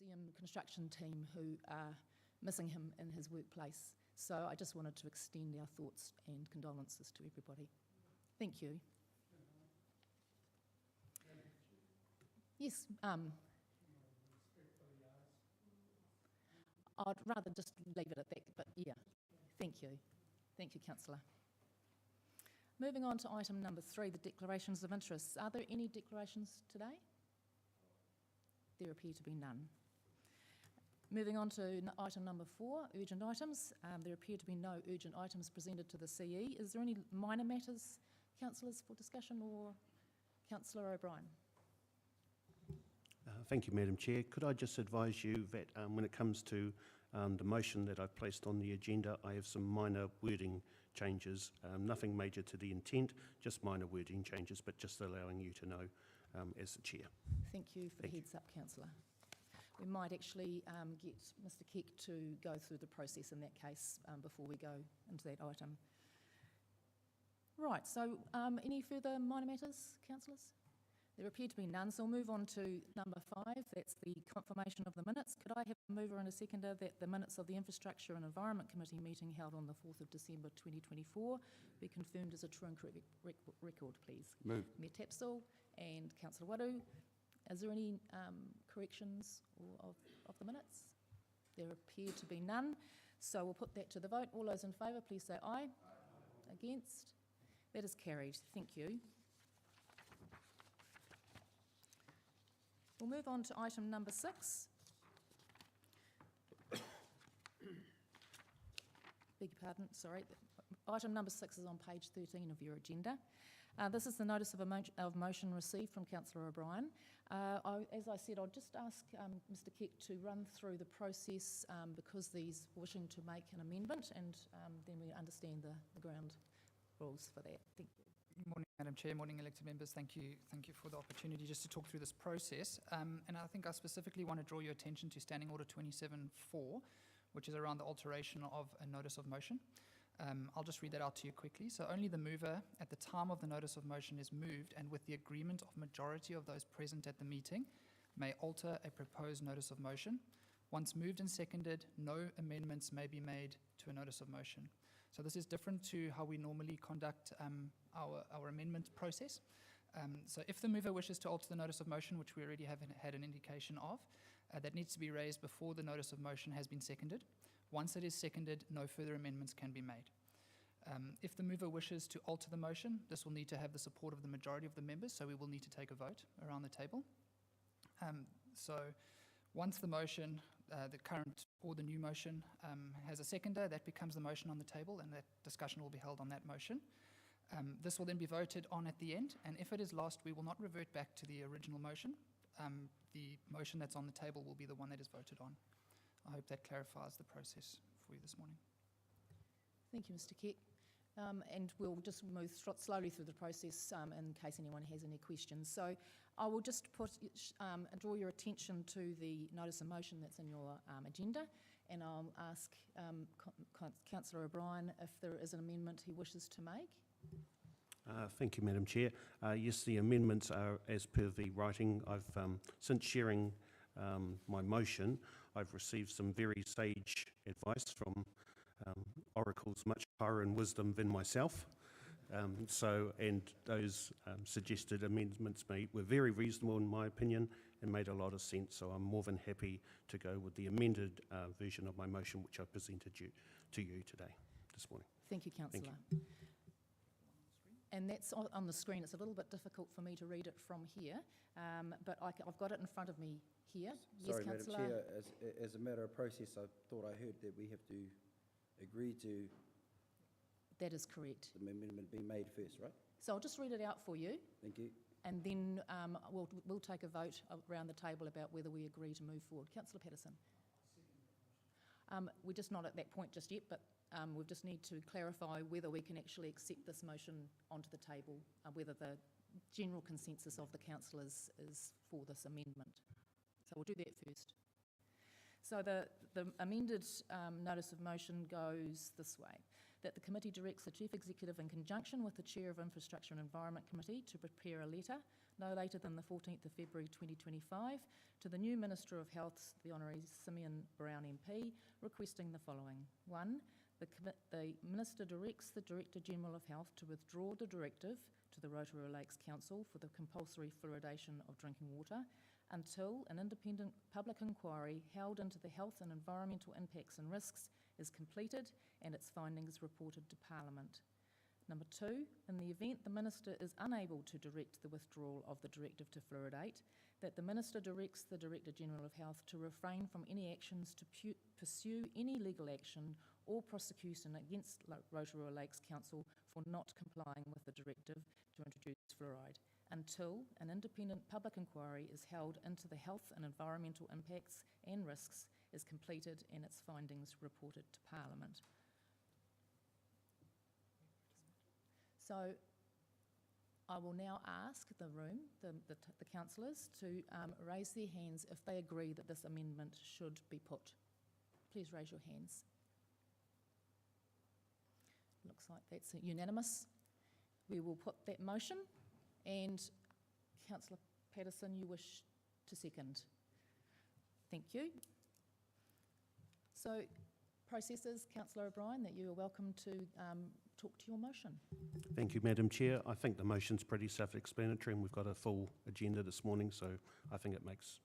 Museum construction team who are missing him in his workplace. So I just wanted to extend our thoughts and condolences to everybody. Thank you. Yes. I'd rather just leave it at that, but yeah, thank you. Thank you, Councillor. Moving on to item number 3, the declarations of interests. Are there any declarations today? There appear to be none. Moving on to item number 4, urgent items. There appear to be no urgent items presented to the CE. Is there any minor matters, councillors, for discussion, or Councillor O'Brien? Thank you, Madam Chair. Could I just advise you that when it comes to the motion that I've placed on the agenda, I have some minor wording changes, nothing major to the intent, just minor wording changes, but just allowing you to know as the Chair. Thank you for the heads up, Councillor. We might actually get Mr Keck to go through the process in that case before we go into that item. Right, so any further minor matters, councillors? There appear to be none, so we'll move on to number 5. That's the confirmation of the minutes. Could I have a mover and a seconder that the minutes of the Infrastructure and Environment Committee meeting held on the 4th of December 2024 be confirmed as a true and correct record, please? Move. Mayor Tapsell and Councillor Waru. Is there any corrections of the minutes? There appear to be none, so we'll put that to the vote. All those in favour, please say aye. Aye. Against? That is carried. Thank you. We'll move on to item number 6. Beg your pardon, sorry. Item number 6 is on page 13 of your agenda. This is the notice of motion received from Councillor O'Brien. As I said, I'll just ask Mr Keck to run through the process because he's wishing to make an amendment, and then we understand the ground rules for that. Thank you. Morning, Madam Chair, morning elected members. Thank you for the opportunity just to talk through this process. And I think I specifically want to draw your attention to Standing Order 27.4, which is around the alteration of a notice of motion. I'll just read that out to you quickly. So only the mover at the time of the notice of motion is moved, and with the agreement of majority of those present at the meeting, may alter a proposed notice of motion. Once moved and seconded, no amendments may be made to a notice of motion. So this is different to how we normally conduct our amendment process. So if the mover wishes to alter the notice of motion, which we already have had an indication of, that needs to be raised before the notice of motion has been seconded. Once it is seconded, no further amendments can be made. If the mover wishes to alter the motion, this will need to have the support of the majority of the members, so we will need to take a vote around the table. So once the motion, the current or the new motion has a seconder, that becomes the motion on the table, and that discussion will be held on that motion. This will then be voted on at the end, and if it is lost, we will not revert back to the original motion. The motion that's on the table will be the one that is voted on. I hope that clarifies the process for you this morning. Thank you, Mr Keck. And we'll just move slowly through the process in case anyone has any questions. So I will just draw your attention to the notice of motion that's in your agenda, and I'll ask Councillor O'Brien if there is an amendment he wishes to make. Thank you, Madam Chair. Yes, the amendments are as per the writing. I've since sharing my motion, I've received some very sage advice from oracles much higher in wisdom than myself. And those suggested amendments were very reasonable in my opinion and made a lot of sense. So I'm more than happy to go with the amended version of my motion, which I presented to you today, this morning. Thank you, Councillor. Thank you. And that's on the screen. It's a little bit difficult for me to read it from here, but I've got it in front of me here. Sorry, yes, Councillor. Madam Chair, as a matter of process, I thought I heard that we have to agree to... That is correct. The amendment be made first, right? So I'll just read it out for you. Thank you. And then we'll take a vote around the table about whether we agree to move forward. Councillor Patterson. We're just not at that point just yet, but we just need to clarify whether we can actually accept this motion onto the table, whether the general consensus of the council is for this amendment. So we'll do that first. So the amended notice of motion goes this way. that the committee directs the Chief Executive in conjunction with the Chair of Infrastructure and Environment Committee to prepare a letter no later than the 14th of February 2025 to the new Minister of Health, the Honorary Simeon Brown MP, requesting the following. 1. The Minister directs the Director-General of Health to withdraw the directive to the Rotorua Lakes Council for the compulsory fluoridation of drinking water until an independent public inquiry held into the health and environmental impacts and risks is completed and its findings reported to Parliament. Number 2, in the event the Minister is unable to direct the withdrawal of the directive to fluoridate, that the Minister directs the Director-General of Health to refrain from any actions to pursue any legal action or prosecution against Rotorua Lakes Council for not complying with the directive to introduce fluoride until an independent public inquiry is held into the health and environmental impacts and risks is completed and its findings reported to Parliament. So I will now ask the room, the councillors, to raise their hands if they agree that this amendment should be put. Please raise your hands. Looks like that's unanimous. We will put that motion, and Councillor Patterson, you wish to second. Thank you. So, processes, Councillor O'Brien, that you are welcome to talk to your motion. Thank you, Madam Chair. I think the motion's pretty self-explanatory, and we've got a full agenda this morning, so I think it makes,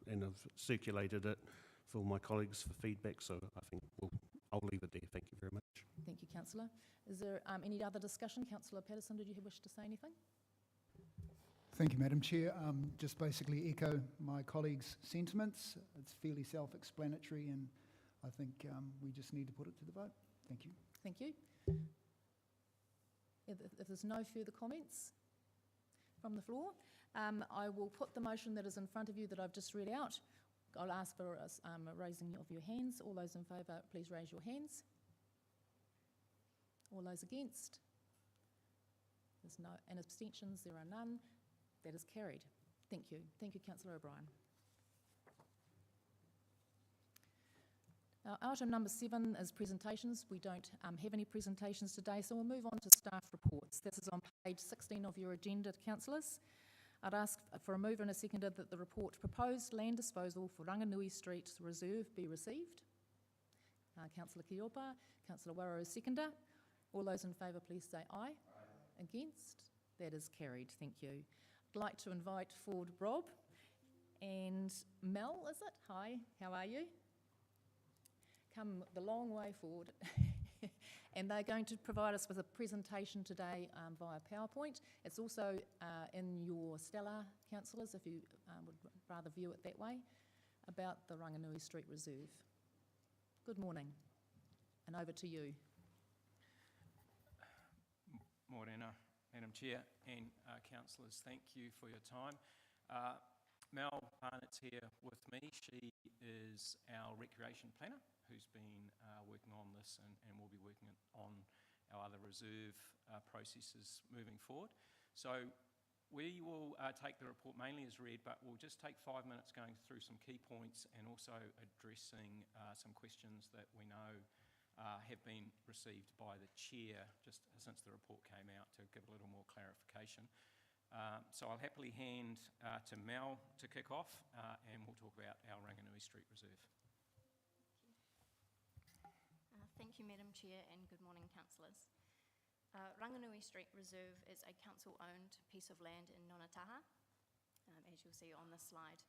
and I've circulated it for my colleagues for feedback, so I think I'll leave it there. Thank you very much. Thank you, Councillor. Is there any other discussion? Councillor Patterson, did you wish to say anything? Thank you, Madam Chair. Just basically echo my colleagues' sentiments. It's fairly self-explanatory, and I think we just need to put it to the vote. Thank you. Thank you. If there's no further comments from the floor, I will put the motion that is in front of you that I've just read out. I'll ask for a raising of your hands. All those in favour, please raise your hands. All those against? There's no, and abstentions, there are none. That is carried. Thank you. Thank you, Councillor O'Brien. Now, item number 7 is presentations. We don't have any presentations today, so we'll move on to staff reports. This is on page 16 of your agenda, councillors. I'd ask for a mover and a seconder that the report proposed land disposal for Ranganui Street Reserve be received. Councillor Kiopa, Councillor Warrow, seconder. All those in favour, please say aye. Aye. Against? That is carried. Thank you. I'd like to invite forward Rob and Mel, is it? Hi, how are you? Come the long way forward. And they're going to provide us with a presentation today via PowerPoint. It's also in your Stella, councillors, if you would rather view it that way, about the Ranganui Street Reserve. Good morning, and over to you. Morena, Madam Chair and councillors, thank you for your time. Mel Barnett's here with me. She is our recreation planner who's been working on this and will be working on our other reserve processes moving forward. So we will take the report mainly as read, but we'll just take 5 minutes going through some key points and also addressing some questions that we know have been received by the chair just since the report came out to give a little more clarification. So I'll happily hand to Mel to kick off and we'll talk about our Ranganui Street Reserve. Thank you, Madam Chair, and good morning, councillors. Ranganui Street Reserve is a council-owned piece of land in Nonataha, as you'll see on this slide.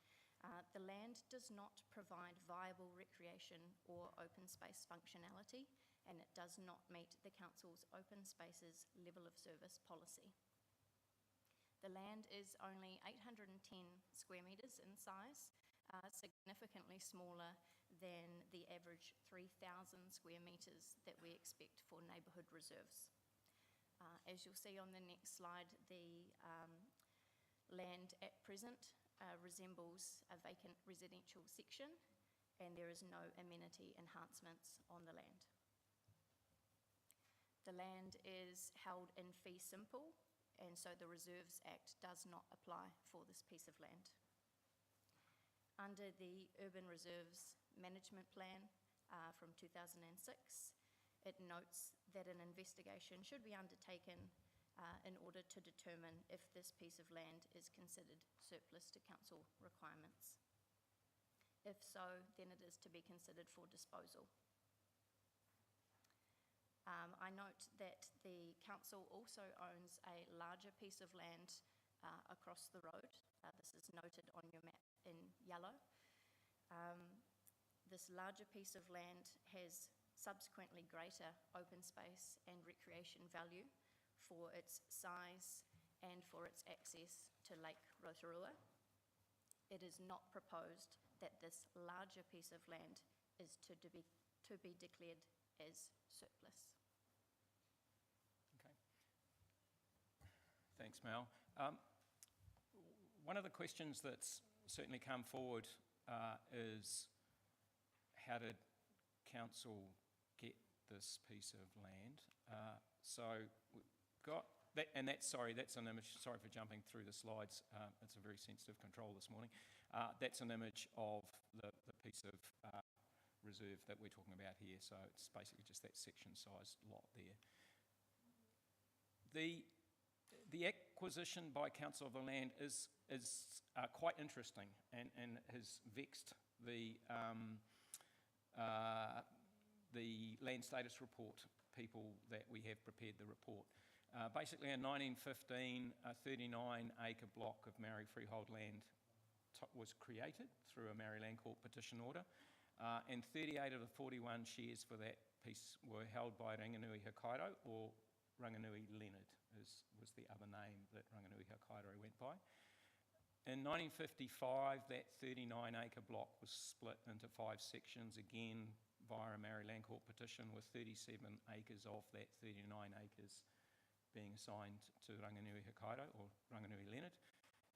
The land does not provide viable recreation or open space functionality, and it does not meet the council's open spaces level of service policy. The land is only 810 square metres in size, significantly smaller than the average 3,000 square metres that we expect for neighbourhood reserves. As you'll see on the next slide, the land at present resembles a vacant residential section, and there is no amenity enhancements on the land. The land is held in fee simple, and so the Reserves Act does not apply for this piece of land. Under the Urban Reserves Management Plan from 2006, it notes that an investigation should be undertaken in order to determine if this piece of land is considered surplus to council requirements. If so, then it is to be considered for disposal. I note that the council also owns a larger piece of land across the road. This is noted on your map in yellow. This larger piece of land has subsequently greater open space and recreation value for its size and for its access to Lake Rotorua. It is not proposed that this larger piece of land is to be declared as surplus. Okay. Thanks, Mel. One of the questions that's certainly come forward is how did council get this piece of land? So we've got that, and that's an image. Sorry for jumping through the slides. It's a very sensitive control this morning. That's an image of the piece of reserve that we're talking about here. So it's basically just that section-sized lot there. The acquisition by council of the land is quite interesting and has vexed the land status report people that we have prepared the report. Basically, in 1915, a 39-acre block of Maori freehold land was created through a Maori Land Court petition order, and 38 of the 41 shares for that piece were held by Ranganui Hokkaido, or Ranganui Leonard was the other name that Ranganui Hokkaido went by. In 1955, that 39-acre block was split into 5 sections, again via a Maori Land Court petition, with 37 acres of that 39 acres being assigned to Ranganui Hokkaido, or Ranganui Leonard.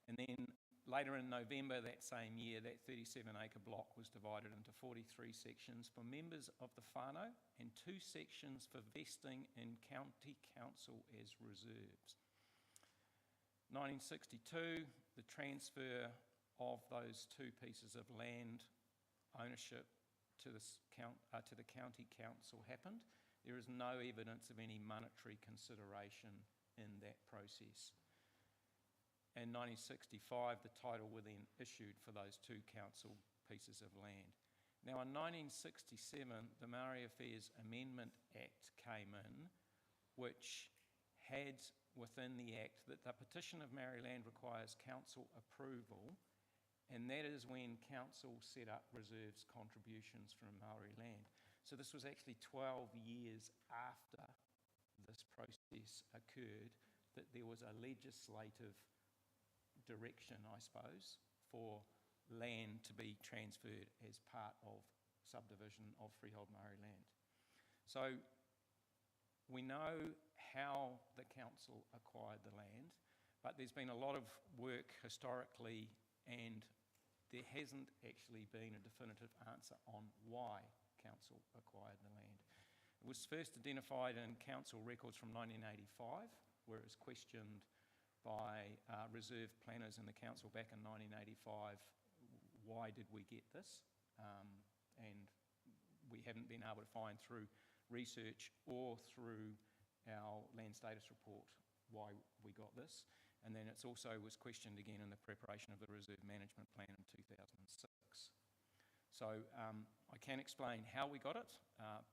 And then later in November that same year, that 37-acre block was divided into 43 sections for members of the whānau and 2 sections for vesting in county council as reserves. 1962, the transfer of those 2 pieces of land ownership to the county council happened. There is no evidence of any monetary consideration in that process. In 1965, the title were then issued for those 2 council pieces of land. Now, in 1967, the Maori Affairs Amendment Act came in, which had within the Act that the petition of Maori land requires council approval, and that is when council set up reserves contributions from Maori land. So this was actually 12 years after this process occurred that there was a legislative direction, I suppose, for land to be transferred as part of subdivision of freehold Maori land. So we know how the council acquired the land, but there's been a lot of work historically, and there hasn't actually been a definitive answer on why council acquired the land. It was first identified in council records from 1985, where it was questioned by reserve planners in the council back in 1985, why did we get this? And we haven't been able to find through research or through our land status report why we got this. And then it also was questioned again in the preparation of the reserve management plan in 2006. So I can explain how we got it,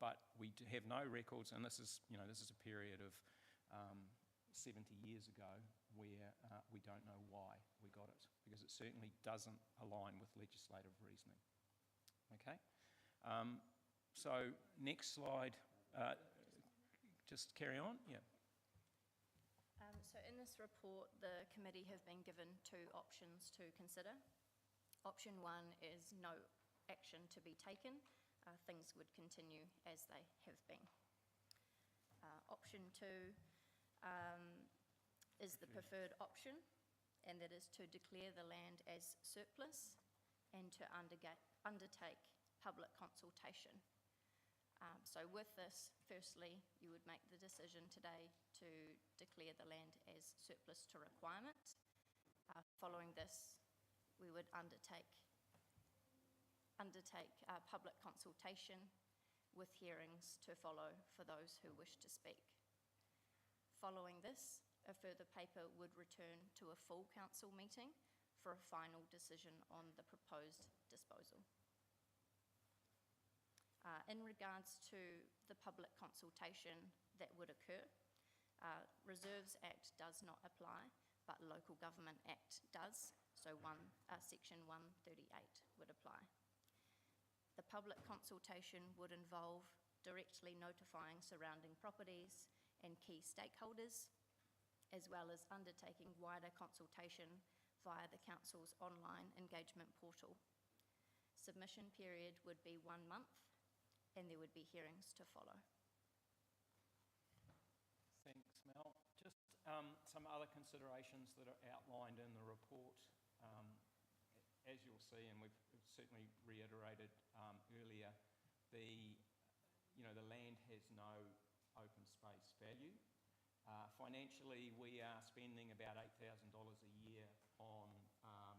but we have no records, and this is a period of 70 years ago where we don't know why we got it, because it certainly doesn't align with legislative reasoning. Okay, so next slide, just carry on, yeah. So in this report, the committee have been given 2 options to consider. Option 1 is no action to be taken. Things would continue as they have been. Option 2 is the preferred option, and that is to declare the land as surplus and to undertake public consultation. So with this, firstly, you would make the decision today to declare the land as surplus to requirement. Following this, we would undertake public consultation, with hearings to follow for those who wish to speak. Following this, a further paper would return to a full council meeting for a final decision on the proposed disposal. In regards to the public consultation that would occur, Reserves Act does not apply, but Local Government Act does, so Section 138 would apply. The public consultation would involve directly notifying surrounding properties and key stakeholders, as well as undertaking wider consultation via the Council's online engagement portal. Submission period would be 1 month, and there would be hearings to follow. Thanks, Mel. Just some other considerations that are outlined in the report. As you'll see, and we've certainly reiterated earlier, the land has no open space value. Financially, we are spending about $8,000 a year on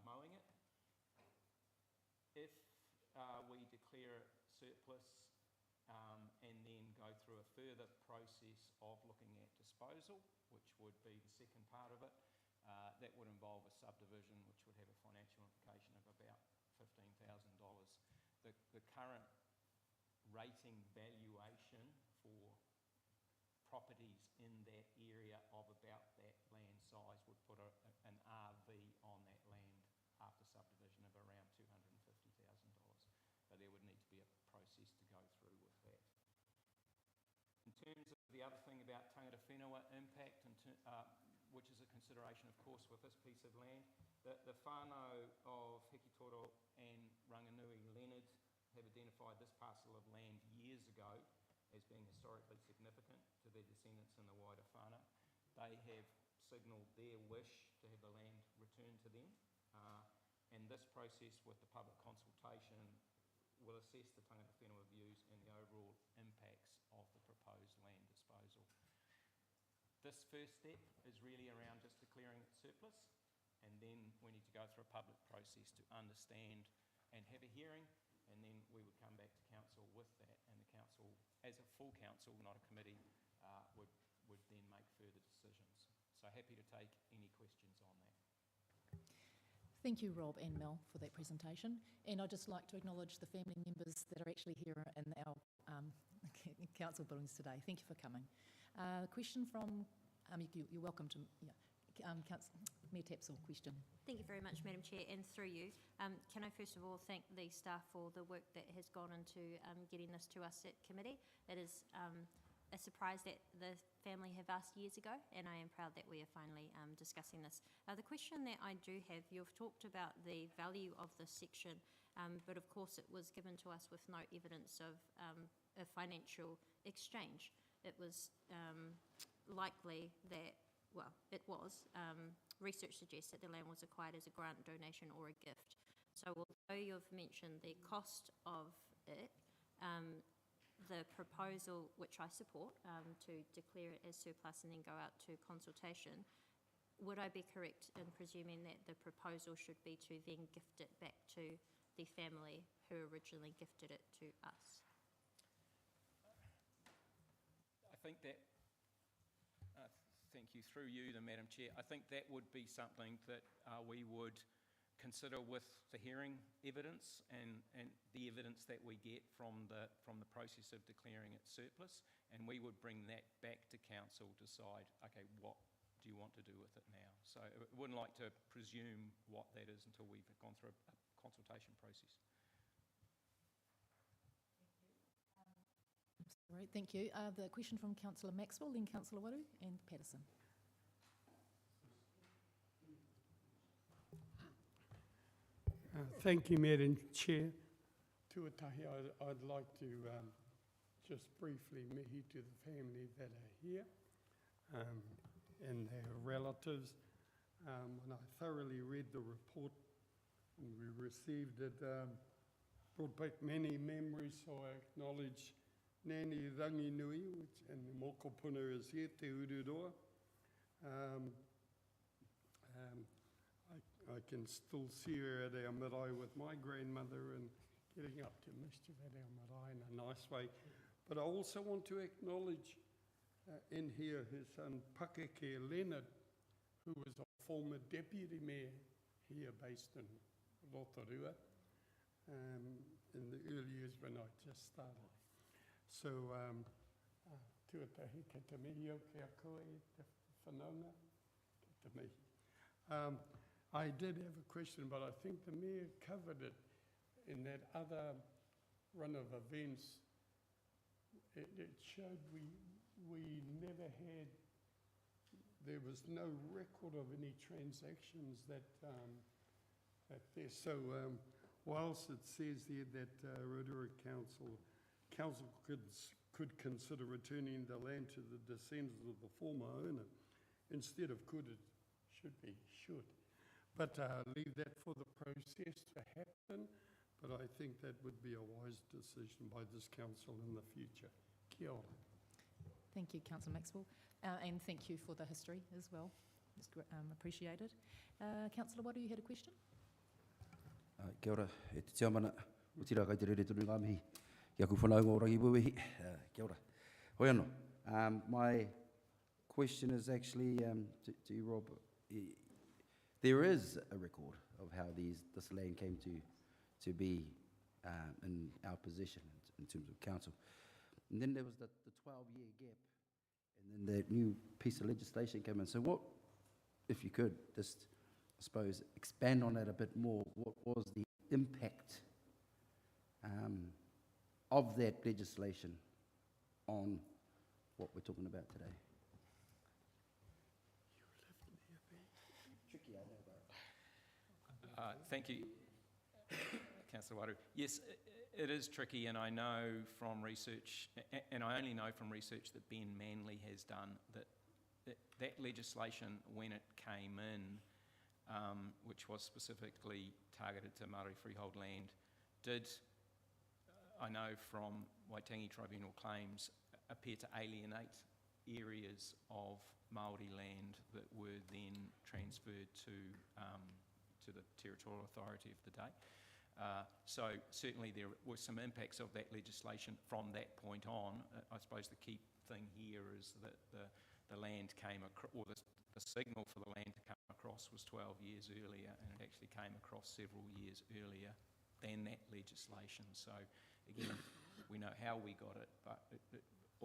mowing it. If we declare it surplus and then go through a further process of looking at disposal, which would be the second part of it, that would involve a subdivision which would have a financial implication of about $15,000. The current rating valuation for properties in that area of about that land size would put an RV on that land after subdivision of around $250,000. So there would need to be a process to go through with that. In terms of the other thing about tangata whenua impact, which is a consideration, of course, with this piece of land, the whānau of Hikitoro and Ranganui Leonard have identified this parcel of land years ago as being historically significant to their descendants in the wider whānau. They have signalled their wish to have the land returned to them, and this process with the public consultation will assess the tangata whenua views and the overall impacts of the proposed land disposal. This first step is really around just declaring it surplus, and then we need to go through a public process to understand and have a hearing, and then we would come back to council with that, and the council, as a full council, not a committee, would then make further decisions. So happy to take any questions on that. Thank you, Rob and Mel, for that presentation. And I'd just like to acknowledge the family members that are actually here in our council buildings today. Thank you for coming. Question from, you're welcome to, Mayor Tapsell, question. Thank you very much, Madam Chair, and through you. Can I first of all thank the staff for the work that has gone into getting this to us at committee. It is a surprise that the family have asked years ago, and I am proud that we are finally discussing this. The question that I do have, you've talked about the value of this section, but of course it was given to us with no evidence of a financial exchange. It was likely that, well, it was, research suggests that the land was acquired as a grant, donation or a gift. So although you've mentioned the cost of it, the proposal, which I support, to declare it as surplus and then go out to consultation, would I be correct in presuming that the proposal should be to then gift it back to the family who originally gifted it to us? I think that, thank you, through you, the Madam Chair, I think that would be something that we would consider with the hearing evidence and the evidence that we get from the process of declaring it surplus, and we would bring that back to council to decide, okay, what do you want to do with it now? So I wouldn't like to presume what that is until we've gone through a consultation process. Great, thank you. The question from Councillor Maxwell, then Councillor Waru and Patterson. Thank you, Madam Chair. Tuatahi, I'd like to just briefly mihi to the family that are here and their relatives. When I thoroughly read the report and we received it, brought back many memories, so I acknowledge Nani Ranginui, and the mokopuna is here, Te Ururoa. I can still see her at our marae with my grandmother and getting up to mischief at our marae in a nice way. But I also want to acknowledge in here his son Pakeke Leonard, who was a former deputy mayor here based in Rotorua in the early years when I just started. So, tuatahi ke te mihi o ke a koe te whanaunga ke te mihi. I did have a question, but I think the mayor covered it in that other run of events. It showed we never had, there was no record of any transactions that there. So whilst it says there that Rotorua Council could consider returning the land to the descendants of the former owner, instead of could, it should be should. But leave that for the process to happen. But I think that would be a wise decision by this council in the future. Kia ora. Thank you, Councillor Maxwell, and thank you for the history as well. It's appreciated. Councillor Wadu, you had a question? Kia ora, e te tiamana, o tira kai te rere tunu ngā mihi, kia ku whanaunga o rangi puwehi, kia ora. Hoi anō, my question is actually to you, Rob. There is a record of how this land came to be in our possession in terms of council. And then there was the 12-year gap, and then that new piece of legislation came in. So what, if you could, just, I suppose, expand on that a bit more, what was the impact of that legislation on what we're talking about today? Tricky, I know, but... Thank you, Councillor Waru. Yes, it is tricky, and I know from research, and I only know from research that Ben Manley has done, that legislation, when it came in, which was specifically targeted to Māori freehold land, did, I know from Waitangi Tribunal claims, appear to alienate areas of Māori land that were then transferred to the Territorial Authority of the day. So certainly there were some impacts of that legislation from that point on. I suppose the key thing here is that the land came across, or the signal for the land to come across was 12 years earlier, and it actually came across several years earlier than that legislation. So again, we know how we got it, but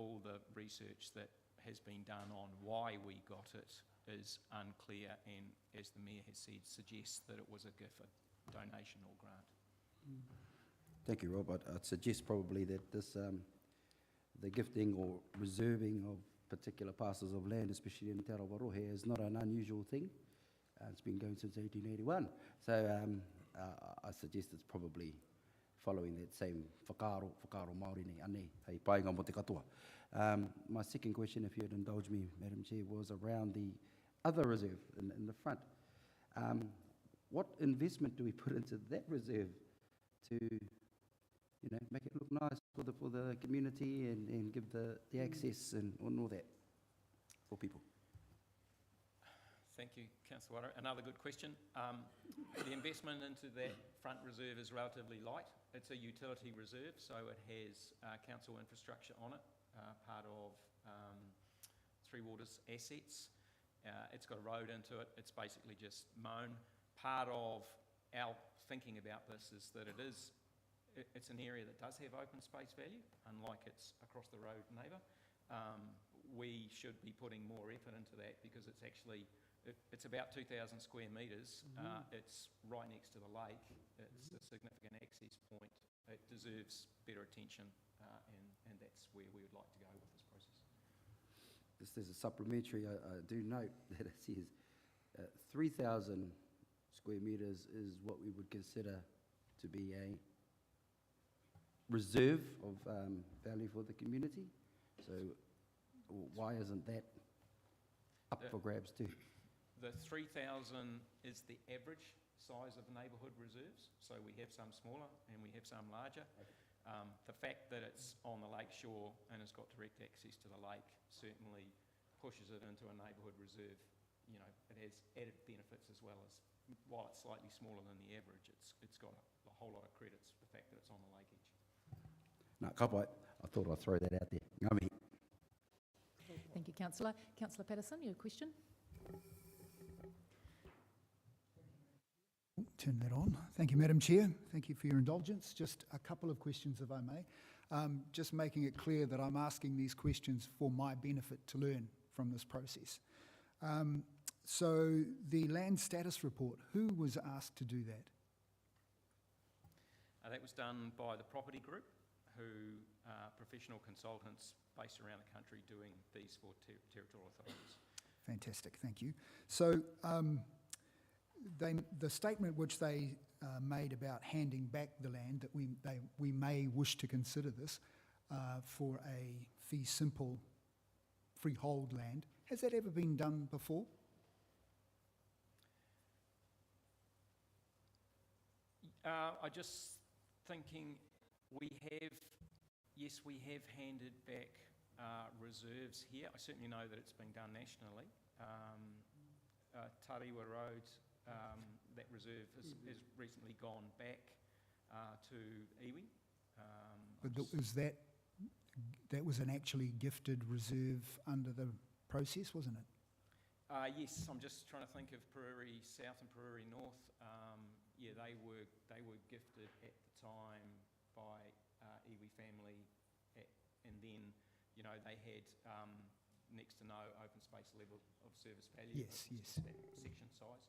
all the research that has been done on why we got it is unclear, and as the Mayor has said, suggests that it was a gift, a donation or grant. Thank you, Rob. I'd suggest probably that this, the gifting or reserving of particular parcels of land, especially in Te Arawarohe, is not an unusual thing. It's been going since 1881. So I suggest it's probably following that same whakaaro Māori nei ane, hei painga mo te katoa. My second question, if you'd indulge me, Madam Chair, was around the other reserve in the front. What investment do we put into that reserve to, you know, make it look nice for the community and give the access and all that for people? Thank you, Councillor Wara. Another good question. The investment into that front reserve is relatively light. It's a utility reserve, so it has council infrastructure on it, part of Three Waters assets. It's got a road into it. It's basically just mown. Part of our thinking about this is that it's an area that does have open space value, unlike its across the road neighbour. We should be putting more effort into that because it's actually, it's about 2,000 square metres. It's right next to the lake. It's a significant access point. It deserves better attention, and that's where we would like to go with this process. Just as a supplementary, I do note that it says 3,000 square metres is what we would consider to be a reserve of value for the community. So why isn't that up for grabs too? The 3,000 is the average size of neighbourhood reserves. So we have some smaller and we have some larger. Okay. The fact that it's on the lake shore and it's got direct access to the lake certainly pushes it into a neighbourhood reserve. You know, it has added benefits as well as, while it's slightly smaller than the average, it's got a whole lot of credits, the fact that it's on the lake edge. Nā, ka pai. I thought I'd throw that out there. Ngami. Thank you, Councillor. Councillor Patterson, your question? Turn that on. Thank you, Madam Chair. Thank you for your indulgence. Just a couple of questions, if I may. Just making it clear that I'm asking these questions for my benefit to learn from this process. So the land status report, who was asked to do that? That was done by the property group, who are professional consultants based around the country doing these for territorial authorities. Fantastic, thank you. So the statement which they made about handing back the land, that we may wish to consider this for a fee simple freehold land, has that ever been done before? I just thinking yes, we have handed back reserves here. I certainly know that it's been done nationally. Tariwa Road, that reserve has recently gone back to iwi. But that was an actually gifted reserve under the process, wasn't it? Yes, I'm just trying to think of Pururi South and Pururi North. Yeah, they were gifted at the time by iwi family, and then they had next to no open space level of service value. Yes, yes. That section size,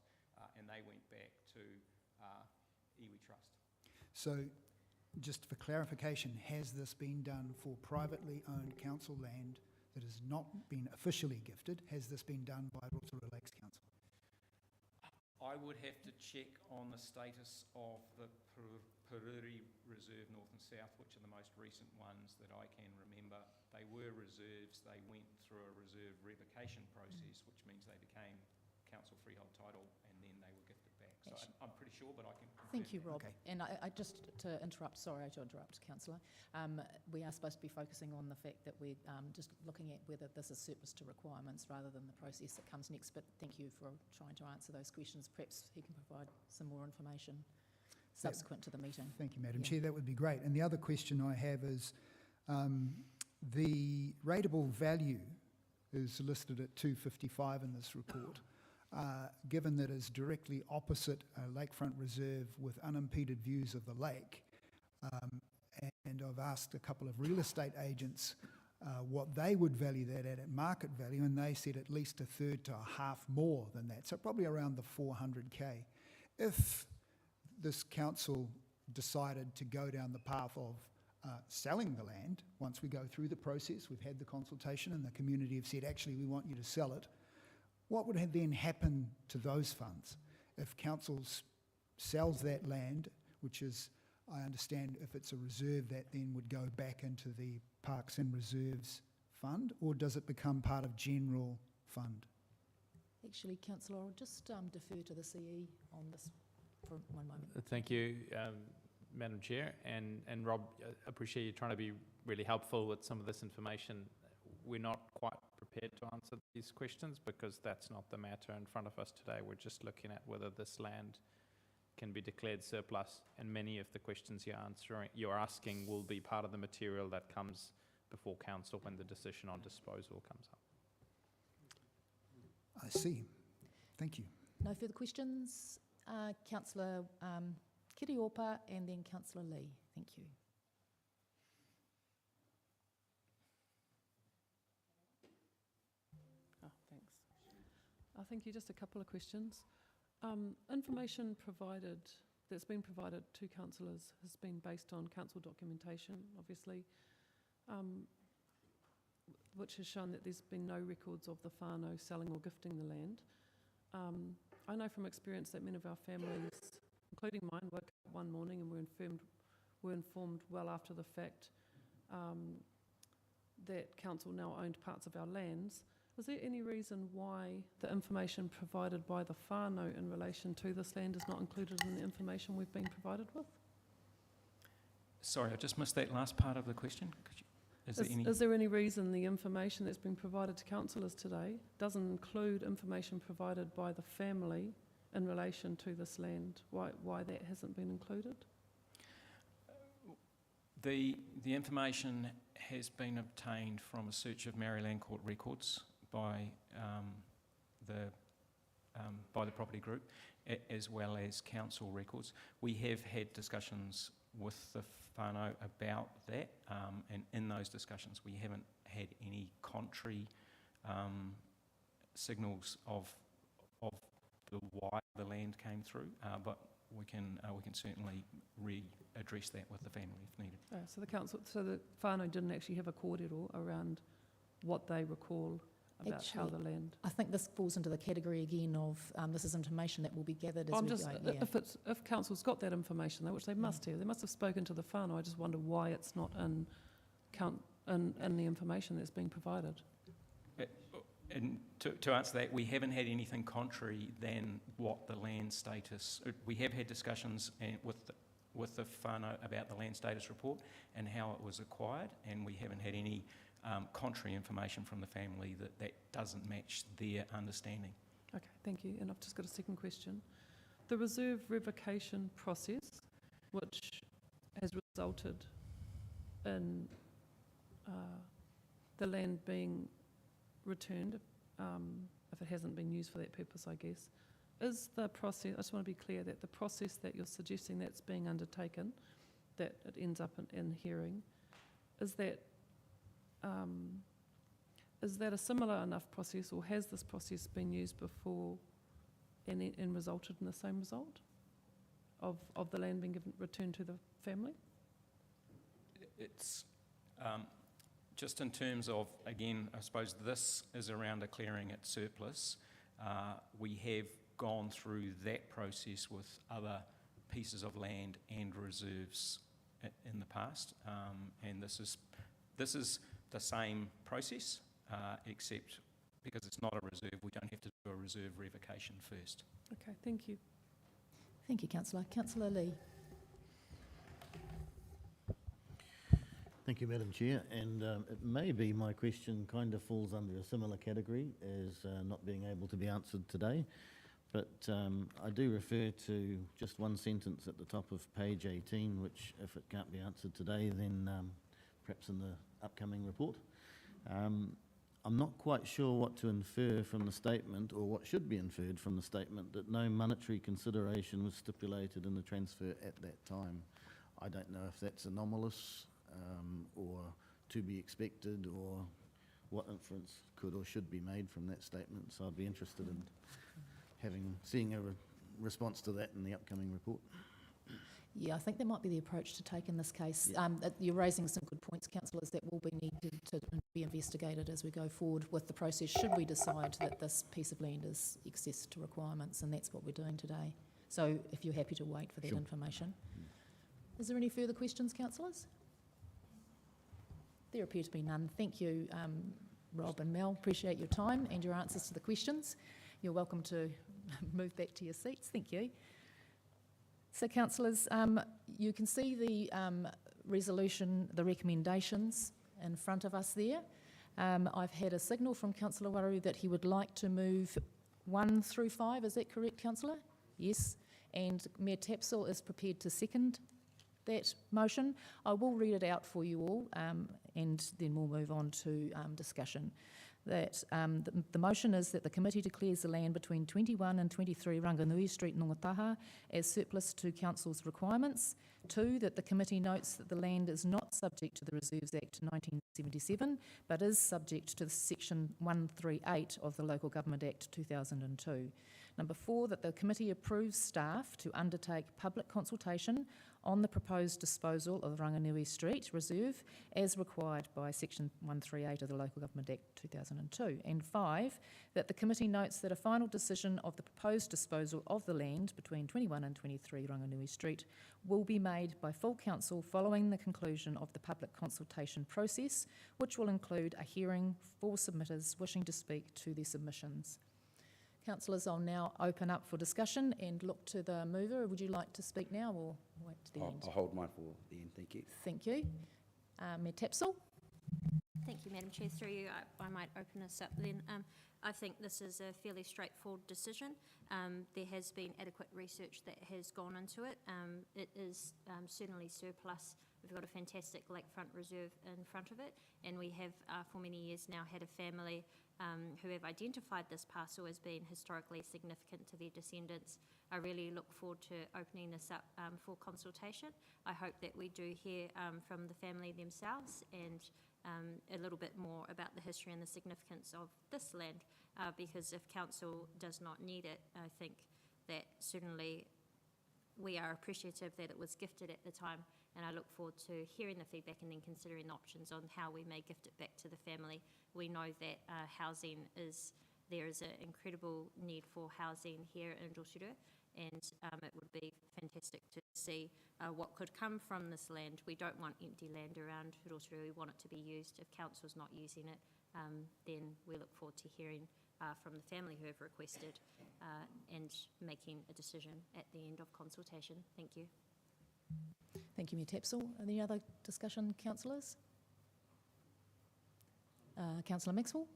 and they went back to iwi Trust. So, just for clarification, has this been done for privately owned council land that has not been officially gifted? Has this been done by Rotorua Lakes Council? I would have to check on the status of the Pururi Reserve North and South, which are the most recent ones that I can remember. They were reserves. They went through a reserve revocation process, which means they became council freehold title, and then they were gifted back. So I'm pretty sure, but I can confirm. Thank you, Rob. Okay. And I just to interrupt, sorry to interrupt, Councillor. We are supposed to be focusing on the fact that we're just looking at whether this is surplus to requirements rather than the process that comes next. But thank you for trying to answer those questions. Perhaps he can provide some more information subsequent to the meeting. Thank you, Madam Yeah. Chair. That would be great. And the other question I have is the rateable value is listed at $255 in this report. Given that it's directly opposite a lakefront reserve with unimpeded views of the lake, and I've asked a couple of real estate agents what they would value that at market value, and they said at least a third to a half more than that, so probably around the 400K. If this council decided to go down the path of selling the land, once we go through the process, we've had the consultation and the community have said, actually, we want you to sell it, what would then happen to those funds? If council sells that land, which is, I understand, if it's a reserve, that then would go back into the Parks and Reserves Fund, or does it become part of general fund? Actually, Councillor, I'll just defer to the CE on this for one moment. Thank you, Madam Chair, and Rob, appreciate you trying to be really helpful with some of this information. We're not quite prepared to answer these questions because that's not the matter in front of us today. We're just looking at whether this land can be declared surplus, and many of the questions you're asking will be part of the material that comes before council when the decision on disposal comes up. I see. Thank you. No further questions. Councillor Kiriopa and then Councillor Lee. Thank you. Thanks. Thank you. Just a couple of questions. Information provided, that's been provided to councillors, has been based on council documentation, obviously, which has shown that there's been no records of the whānau selling or gifting the land. I know from experience that many of our families, including mine, woke up one morning and were informed well after the fact that council now owned parts of our lands. Is there any reason why the information provided by the whānau in relation to this land is not included in the information we've been provided with? Sorry, I just missed that last part of the question. Is there any reason the information that's been provided to councillors today doesn't include information provided by the family in relation to this land? Why that hasn't been included? The information has been obtained from a search of Maryland Court records by the property group, as well as council records. We have had discussions with the whānau about that, and in those discussions we haven't had any contrary signals of why the land came through, but we can certainly readdress that with the family if needed. So the council, so the whānau didn't actually have a kōrero around what they recall about how the land. I think this falls into the category again of this is information that will be gathered as we go. Yeah. If council's got that information, though, which they must have, they must have spoken to the whānau. I just wonder why it's not in the information that's being provided. And to answer that, we haven't had anything contrary than what the land status. We have had discussions with the whānau about the land status report and how it was acquired, and we haven't had any contrary information from the family that doesn't match their understanding. Okay, thank you. And I've just got a second question. The reserve revocation process, which has resulted in the land being returned, if it hasn't been used for that purpose, I guess, is the process, I just want to be clear that the process that you're suggesting that's being undertaken, that it ends up in hearing, is that a similar enough process, or has this process been used before and resulted in the same result of the land being returned to the family? It's just in terms of, again, I suppose this is around declaring it surplus. We have gone through that process with other pieces of land and reserves in the past, and this is the same process, except because it's not a reserve, we don't have to do a reserve revocation first. Okay, thank you. Thank you, Councillor. Councillor Lee. Thank you, Madam Chair, and it may be my question kind of falls under a similar category as not being able to be answered today, but I do refer to just one sentence at the top of page 18, which if it can't be answered today, then perhaps in the upcoming report. I'm not quite sure what to infer from the statement, or what should be inferred from the statement, that no monetary consideration was stipulated in the transfer at that time. I don't know if that's anomalous, or to be expected, or what inference could or should be made from that statement. So I'd be interested in seeing a response to that in the upcoming report. Yeah, I think that might be the approach to take in this case. You're raising some good points, councillors, that will be needed to be investigated as we go forward with the process, should we decide that this piece of land is excess to requirements, and that's what we're doing today. So if you're happy to wait for that information. Is there any further questions, councillors? There appear to be none. Thank you, Rob and Mel. Appreciate your time and your answers to the questions. You're welcome to move back to your seats. Thank you. So, councillors, you can see the resolution, the recommendations in front of us there. I've had a signal from Councillor Waru that he would like to move 1 through 5. Is that correct, councillor? Yes. And Mayor Tapsell is prepared to second that motion. I will read it out for you all, and then we'll move on to discussion. That the motion is that the committee declares the land between 21 and 23 Ranganui Street, Nongataha, as surplus to council's requirements. 2, that the committee notes that the land is not subject to the Reserves Act 1977, but is subject to Section 138 of the Local Government Act 2002. Number 4, that the committee approves staff to undertake public consultation on the proposed disposal of Ranganui Street Reserve as required by Section 138 of the Local Government Act 2002. And 5, that the committee notes that a final decision of the proposed disposal of the land between 21 and 23 Ranganui Street will be made by full council following the conclusion of the public consultation process, which will include a hearing for submitters wishing to speak to their submissions. Councillors, I'll now open up for discussion and look to the mover. Would you like to speak now or wait to the end? I'll hold mine for the end, thank you. Thank you. Mayor Tapsell? Thank you, Madam Chair. Through you, I might open this up then. I think this is a fairly straightforward decision. There has been adequate research that has gone into it. It is certainly surplus We've got a fantastic lakefront reserve in front of it, and we have for many years now had a family who have identified this parcel as being historically significant to their descendants. I really look forward to opening this up for consultation. I hope that we do hear from the family themselves and a little bit more about the history and the significance of this land, because if council does not need it, I think that certainly we are appreciative that it was gifted at the time, and I look forward to hearing the feedback and then considering options on how we may gift it back to the family. We know that there is an incredible need for housing here in Rotorua, and it would be fantastic to see what could come from this land. We don't want empty land around Rotorua. We want it to be used. If council's not using it, then we look forward to hearing from the family who have requested and making a decision at the end of consultation. Thank you. Thank you, Mayor Tapsell. Any other discussion, councillors? Councillor Maxwell?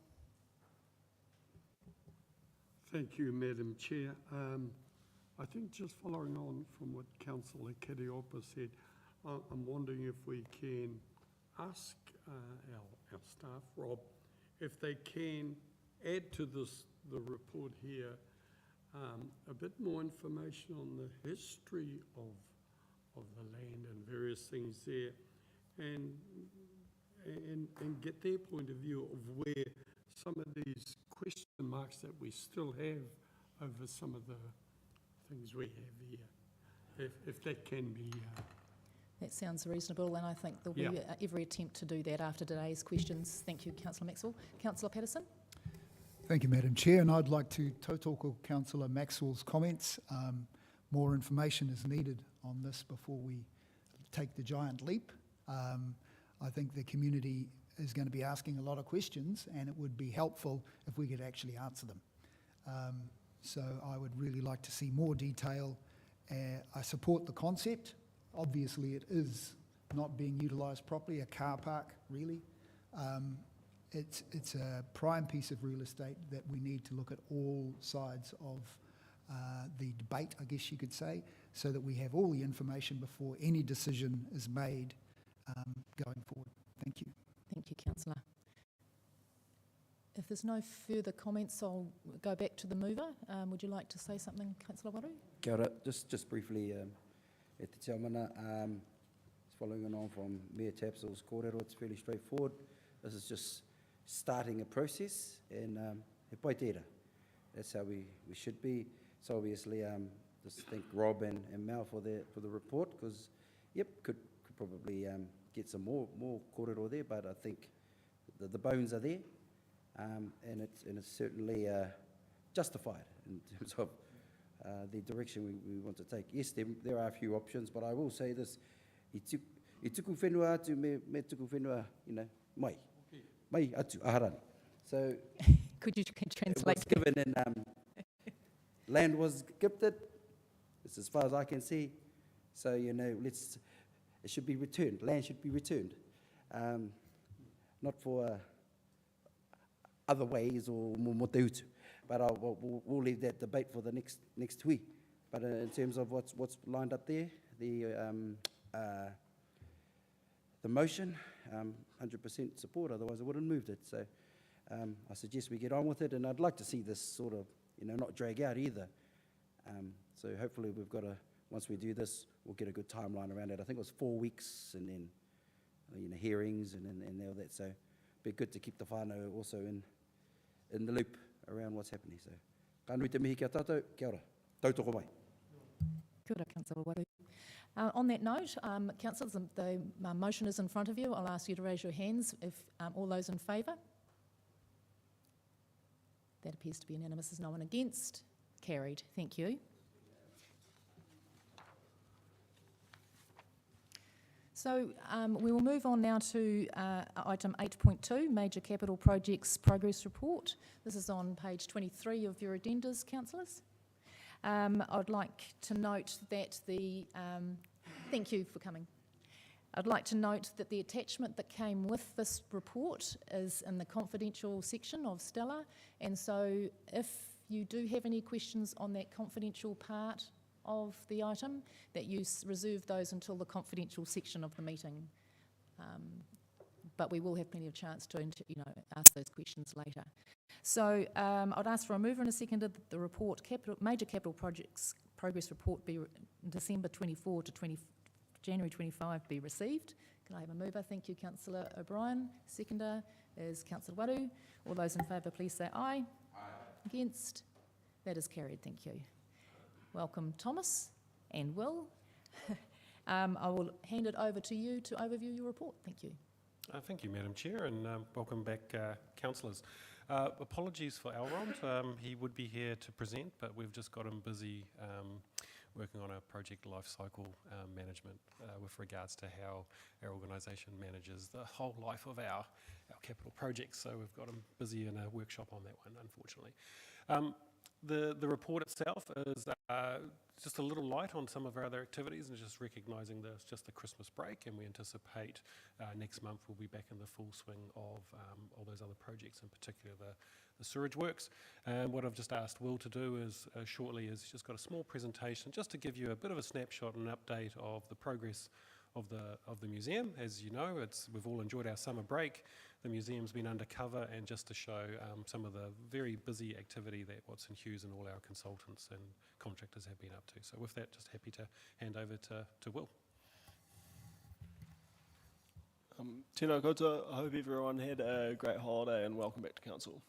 Thank you, Madam Chair. I think just following on from what Councillor Kiriopa said, I'm wondering if we can ask our staff, Rob, if they can add to the report here a bit more information on the history of the land and various things there, and get their point of view of where some of these question marks that we still have over some of the things we have here, if that can be. That sounds reasonable, and I think there'll be every attempt to do that after today's questions. Thank you, Councillor Maxwell. Councillor Patterson? Thank you, Madam Chair, and I'd like to tautoko Councillor Maxwell's comments. More information is needed on this before we take the giant leap. I think the community is going to be asking a lot of questions, and it would be helpful if we could actually answer them. So I would really like to see more detail. I support the concept. Obviously, it is not being utilised properly, a car park, really. It's a prime piece of real estate that we need to look at all sides of the debate, I guess you could say, so that we have all the information before any decision is made going forward. Thank you. Thank you, Councillor. If there's no further comments, I'll go back to the mover. Would you like to say something, Councillor Waru? Kia ora, just briefly, e te tiamana, following on from Mayor Tapsell's kōrero, it's fairly straightforward. This is just starting a process, and he pai tērā. That's how we should be. So obviously, just thank Rob and Mal for the report, because could probably get some more kōrero there, but I think the bones are there, and it's certainly justified in terms of the direction we want to take. Yes, there are a few options, but I will say this: I tuku whenua atu me tuku whenua, mai atu aharani. So could you translate? It was given in land was gifted. It's as far as I can see. So it should be returned. Land should be returned, not for other ways or mo te utu. But we'll leave that debate for the next hui. But in terms of what's lined up there, the motion, 100% support. Otherwise, I wouldn't have moved it. So I suggest we get on with it, and I'd like to see this sort of not drag out either. So hopefully we've got once we do this, we'll get a good timeline around it. I think it was 4 weeks, and then hearings and all that. So it'd be good to keep the whānau also in the loop around what's happening. So, ka nui te mihi kia tātou, kia ora, tautoko mai. Kia ora, Councillor Waru. On that note, councillors, the motion is in front of you. I'll ask you to raise your hands if all those in favour. That appears to be unanimous. There's no one against. Carried. Thank you. So we will move on now to item 8.2, Major Capital Projects Progress Report. This is on page 23 of your addendas, councillors. I'd like to note that thank you for coming. I'd like to note that the attachment that came with this report is in the confidential section of Stella, and so if you do have any questions on that confidential part of the item, that you reserve those until the confidential section of the meeting. But we will have plenty of chance to ask those questions later. So I'd ask for a mover and a seconder that the report, major capital projects progress report be December 24 to January 25 be received. Can I have a mover? Thank you, Councillor O'Brien. Seconder is Councillor Waru. All those in favour, please say aye. Aye. Against? That is carried. Thank you. Welcome, Thomas and Will. I will hand it over to you to overview your report. Thank you. Thank you, Madam Chair, and welcome back, councillors. Apologies for Elrond. He would be here to present, but we've just got him busy working on a project life cycle management with regards to how our organisation manages the whole life of our capital projects. So we've got him busy in a workshop on that one, unfortunately. The report itself is just a little light on some of our other activities, and just recognising that it's just the Christmas break, and we anticipate next month we'll be back in the full swing of all those other projects, in particular the sewerage works. What I've just asked Will to do is shortly is just got a small presentation just to give you a bit of a snapshot and an update of the progress of the museum. As you know, we've all enjoyed our summer break. The museum's been undercover, and just to show some of the very busy activity that Watson Hughes and all our consultants and contractors have been up to. So with that, just happy to hand over to Will. Tēnā koutou, I hope everyone had a great holiday and welcome back to Council.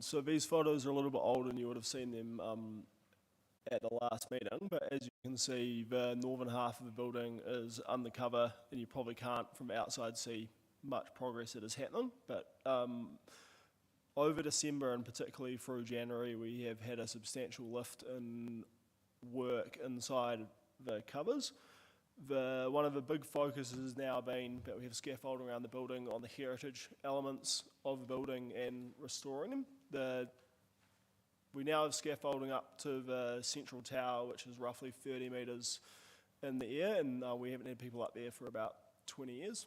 So these photos are a little bit old and you would have seen them at the last meeting, but as you can see, the northern half of the building is undercover, and you probably can't from outside see much progress that is happening. But over December and particularly through January, we have had a substantial lift in work inside the covers. One of the big focuses has now been that we have scaffolding around the building on the heritage elements of the building and restoring them. We now have scaffolding up to the central tower, which is roughly 30 metres in the air, and we haven't had people up there for about 20 years.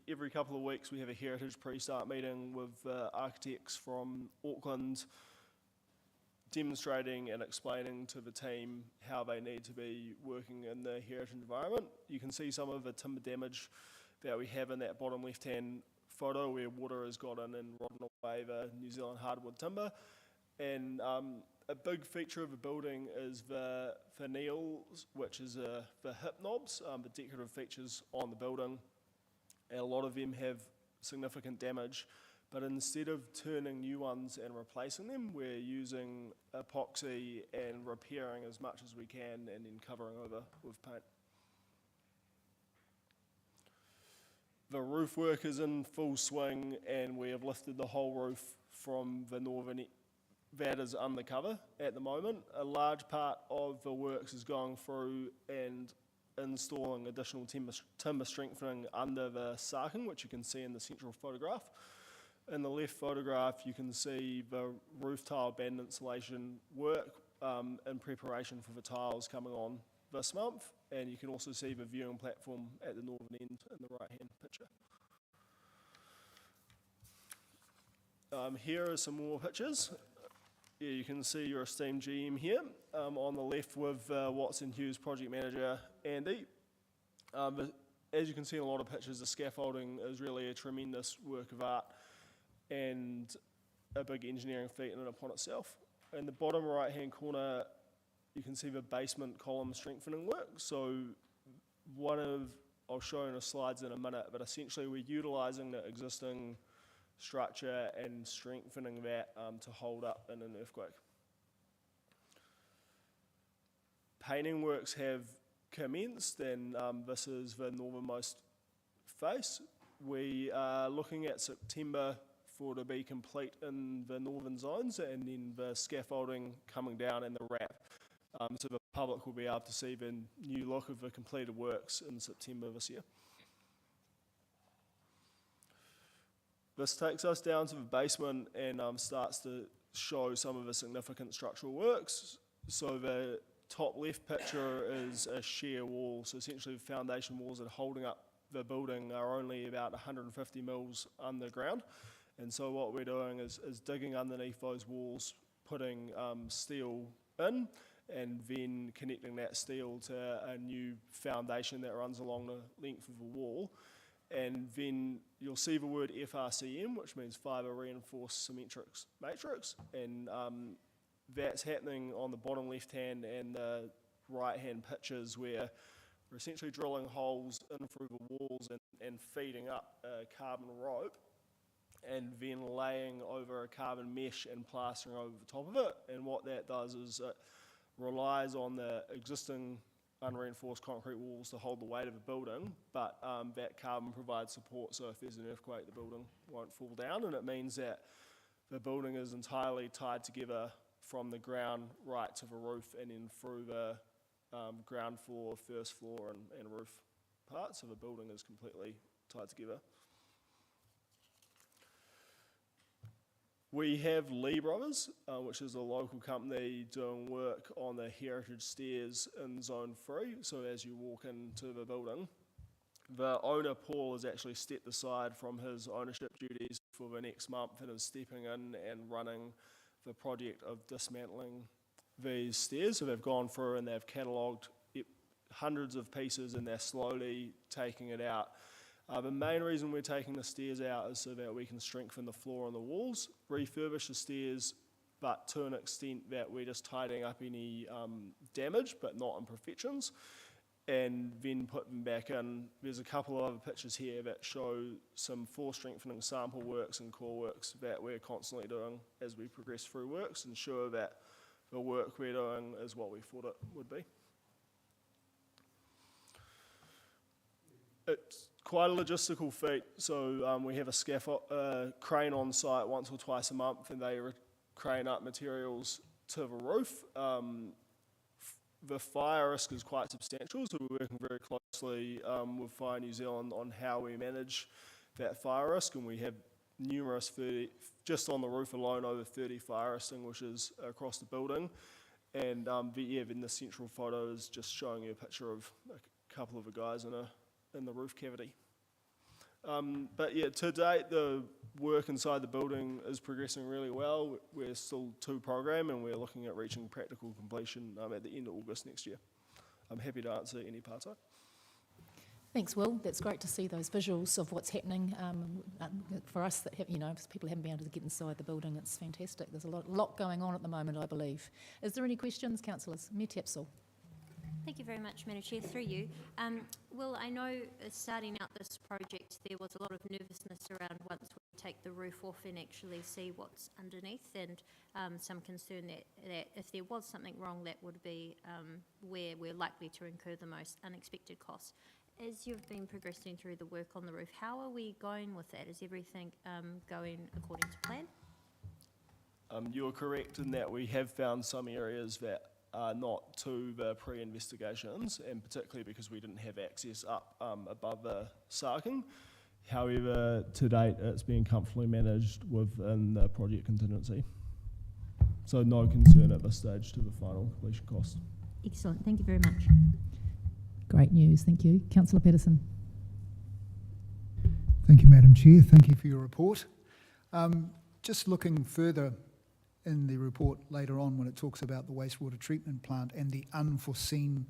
Every couple of weeks we have a heritage pre-start meeting with architects from Auckland, demonstrating and explaining to the team how they need to be working in the heritage environment. You can see some of the timber damage that we have in that bottom left-hand photo, where water has got in and rotten away the New Zealand hardwood timber. And a big feature of the building is the finials, which is the hip knobs, the decorative features on the building. And a lot of them have significant damage, but instead of turning new ones and replacing them, we're using epoxy and repairing as much as we can and then covering over with paint. The roof work is in full swing, and we have lifted the whole roof from the northern. That is undercover at the moment. A large part of the works is going through and installing additional timber strengthening under the sarking, which you can see in the central photograph. In the left photograph, you can see the roof tile band insulation work in preparation for the tiles coming on this month, and you can also see the viewing platform at the northern end in the right-hand picture. Here are some more pictures. Yeah, you can see your esteemed GM here on the left with Watson Hughes project manager Andy. As you can see in a lot of pictures, the scaffolding is really a tremendous work of art and a big engineering feat in and upon itself. In the bottom right hand corner, you can see the basement column strengthening work. So I'll show in the slides in a minute, but essentially we're utilising the existing structure and strengthening that to hold up in an earthquake. Painting works have commenced, and this is the northernmost face. We are looking at September for to be complete in the northern zones, and then the scaffolding coming down and the wrap. So the public will be able to see the new look of the completed works in September this year. This takes us down to the basement and starts to show some of the significant structural works. So the top left picture is a shear wall. So essentially the foundation walls that are holding up the building are only about 150 mils underground. And so what we're doing is digging underneath those walls, putting steel in, and then connecting that steel to a new foundation that runs along the length of the wall. And then you'll see the word FRCM, which means fibre reinforced cementrix matrix, and that's happening on the bottom left-hand and the right-hand pictures, where we're essentially drilling holes in through the walls and feeding up a carbon rope, and then laying over a carbon mesh and plastering over the top of it. And what that does is it relies on the existing unreinforced concrete walls to hold the weight of a building, but that carbon provides support, so if there's an earthquake, the building won't fall down, and it means that the building is entirely tied together from the ground right to the roof, and then through the ground floor, first floor, and roof parts, so the building is completely tied together. We have Lee Brothers, which is a local company doing work on the heritage stairs in Zone 3. So as you walk into the building, the owner, Paul, has actually stepped aside from his ownership duties for the next month and is stepping in and running the project of dismantling these stairs. So they've gone through and they've catalogued hundreds of pieces, and they're slowly taking it out. The main reason we're taking the stairs out is so that we can strengthen the floor and the walls, refurbish the stairs, but to an extent that we're just tidying up any damage, but not imperfections, and then put them back in. There's a couple of other pictures here that show some floor strengthening sample works and core works that we're constantly doing as we progress through works, ensure that the work we're doing is what we thought it would be. It's quite a logistical feat. So we have a scaffold crane on site once or twice a month, and they crane up materials to the roof. The fire risk is quite substantial, so we're working very closely with Fire New Zealand on how we manage that fire risk, and we have numerous, just on the roof alone, over 30 fire extinguishers across the building. And then the central photo is just showing you a picture of a couple of the guys in the roof cavity. But yeah, to date, the work inside the building is progressing really well. We're still to program, and we're looking at reaching practical completion at the end of August next year. I'm happy to answer any part of it. Thanks, Will. That's great to see those visuals of what's happening. For us, that have, if people haven't been able to get inside the building, it's fantastic. There's a lot going on at the moment, I believe. Is there any questions, councillors? Me Tapsell. Thank you very much, Madam Chair. Through you. Will, I know starting out this project, there was a lot of nervousness around once we take the roof off and actually see what's underneath, and some concern that if there was something wrong, that would be where we're likely to incur the most unexpected costs. As you've been progressing through the work on the roof, how are we going with that? Is everything going according to plan? You're correct in that we have found some areas that are not to the pre-investigations, and particularly because we didn't have access up above the sarking. However, to date, it's been comfortably managed within the project contingency. So no concern at this stage to the final completion cost. Excellent, thank you very much. Great news, thank you. Councillor Patterson. Thank you, Madam Chair. Thank you for your report. Just looking further in the report later on, when it talks about the wastewater treatment plant and the unforeseen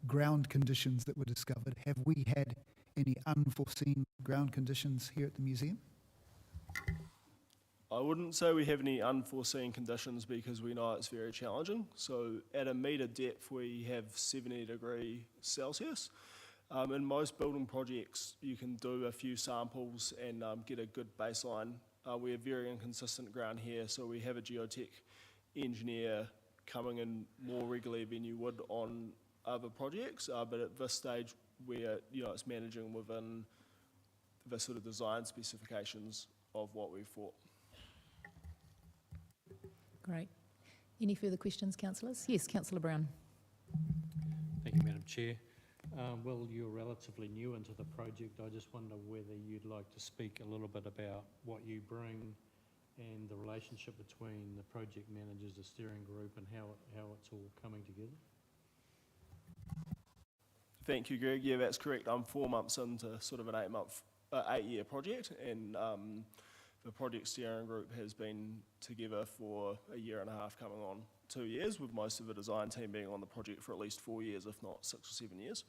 ground conditions that were discovered, have we had any unforeseen ground conditions here at the museum? I wouldn't say we have any unforeseen conditions, because we know it's very challenging. So at a metre depth, we have 70 degrees Celsius. In most building projects, you can do a few samples and get a good baseline. We have very inconsistent ground here, so we have a geotech engineer coming in more regularly than you would on other projects. But at this stage, we're, it's managing within the sort of design specifications of what we thought. Great. Any further questions, councillors? Yes, Councillor Brown. Thank you, Madam Chair. Well, you're relatively new into the project. I just wonder whether you'd like to speak a little bit about what you bring and the relationship between the project managers, the steering group, and how it's all coming together. Thank you, Greg. Yeah, that's correct. I'm 4 months into sort of an 8 year project, and the project steering group has been together for a year and a half, coming on 2 years, with most of the design team being on the project for at least 4 years, if not 6 or 7 years.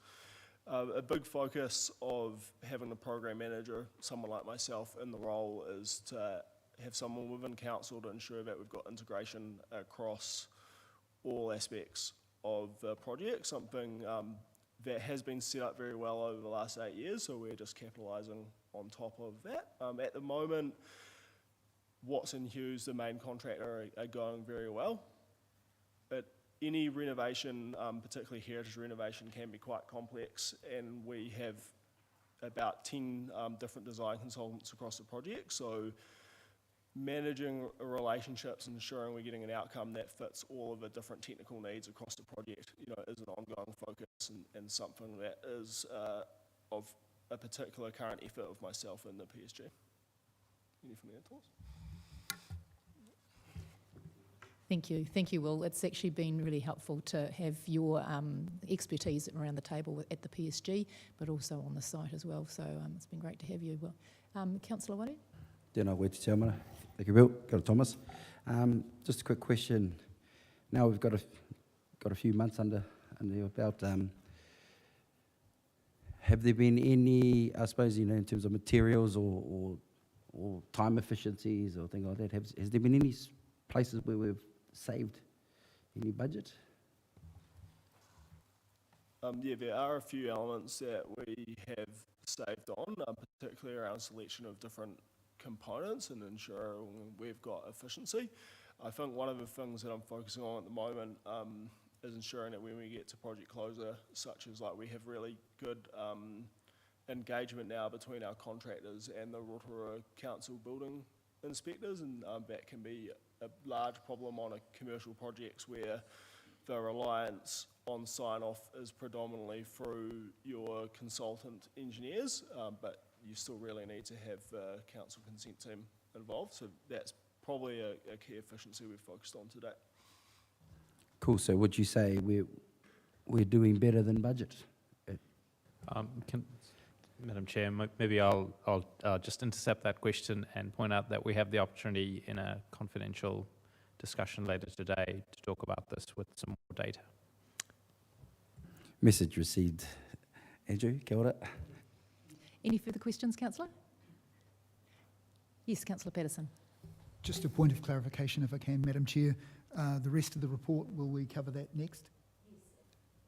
A big focus of having a program manager, someone like myself, in the role is to have someone within council to ensure that we've got integration across all aspects of the project, something that has been set up very well over the last 8 years, so we're just capitalising on top of that. At the moment, Watson Hughes, the main contractor, are going very well. But any renovation, particularly heritage renovation, can be quite complex, and we have about 10 different design consultants across the project, so managing relationships and ensuring we're getting an outcome that fits all of the different technical needs across the project, is an ongoing focus and something that is of a particular current effort of myself and the PSG. Any from there, Thomas? Thank you, Will. It's actually been really helpful to have your expertise around the table at the PSG, but also on the site as well. So it's been great to have you, Will. Councillor Wadu? Tēnā koe te tiamana. Thank you, Bill. Kia ora, Thomas. Just a quick question. Now we've got a few months under your belt. Have there been any, I suppose, in terms of materials or time efficiencies or things like that, has there been any places where we've saved any budget? Yeah, there are a few elements that we have saved on, particularly around selection of different components and ensuring we've got efficiency. I think one of the things that I'm focusing on at the moment is ensuring that when we get to project closure, such as we have really good engagement now between our contractors and the Rotorua Council building inspectors, and that can be a large problem on a commercial projects where the reliance on sign-off is predominantly through your consultant engineers, but you still really need to have the council consent team involved. So that's probably a key efficiency we've focused on today. Cool. So would you say we're doing better than budget? Madam Chair, maybe I'll just intercept that question and point out that we have the opportunity in a confidential discussion later today to talk about this with some more data. Message received. Andrew, kia ora. Any further questions, Councillor? Yes, Councillor Patterson. Just a point of clarification, if I can, Madam Chair. The rest of the report, will we cover that next? Yes.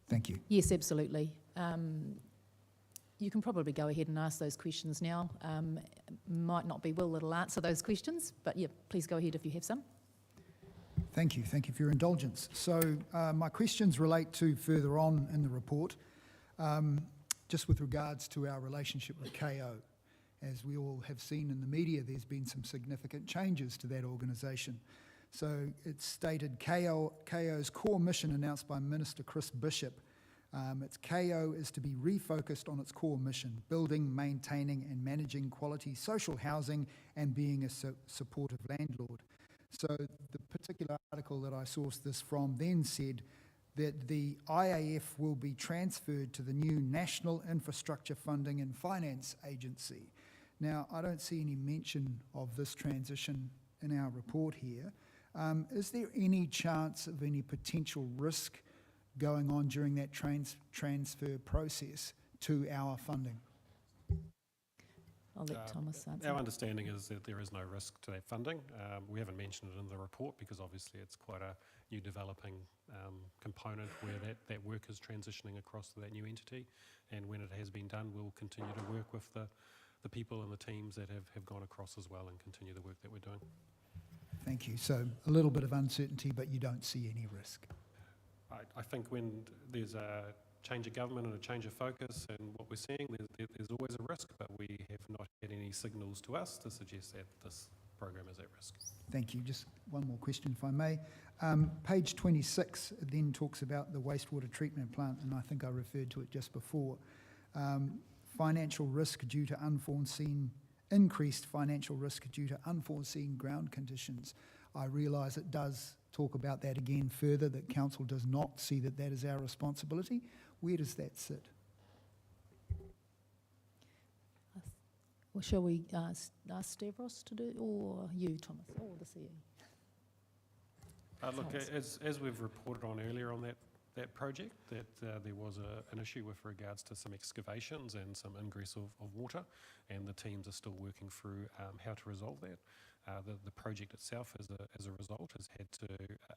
Thank you. Yes, absolutely. You can probably go ahead and ask those questions now. Might not be Will that'll answer those questions, but yeah, please go ahead if you have some. Thank you for your indulgence. So my questions relate to further on in the report, just with regards to our relationship with KO. As we all have seen in the media, there's been some significant changes to that organisation. So it's stated KO's core mission announced by Minister Chris Bishop. It's KO is to be refocused on its core mission, building, maintaining and managing quality social housing and being a supportive landlord. So the particular article that I sourced this from then said that the IAF will be transferred to the new National Infrastructure Funding and Finance Agency. Now, I don't see any mention of this transition in our report here. Is there any chance of any potential risk going on during that transfer process to our funding? I'll let Thomas answer. Our understanding is that there is no risk to that funding. We haven't mentioned it in the report because obviously it's quite a new developing component where that work is transitioning across to that new entity. And when it has been done, we'll continue to work with the people and the teams that have gone across as well and continue the work that we're doing. Thank you. So a little bit of uncertainty, but you don't see any risk? I think when there's a change of government and a change of focus and what we're seeing, there's always a risk, but we have not had any signals to us to suggest that this program is at risk. Thank you. Just one more question, if I may. Page 26 then talks about the wastewater treatment plant, and I think I referred to it just before. Financial risk due to increased financial risk due to unforeseen ground conditions. I realise it does talk about that again further, that council does not see that is our responsibility. Where does that sit? Well, shall we ask Stavros to do, or you, Thomas, or the CE? Look, as we've reported on earlier on that project, that there was an issue with regards to some excavations and some ingress of water, and the teams are still working through how to resolve that. The project itself, as a result, has had to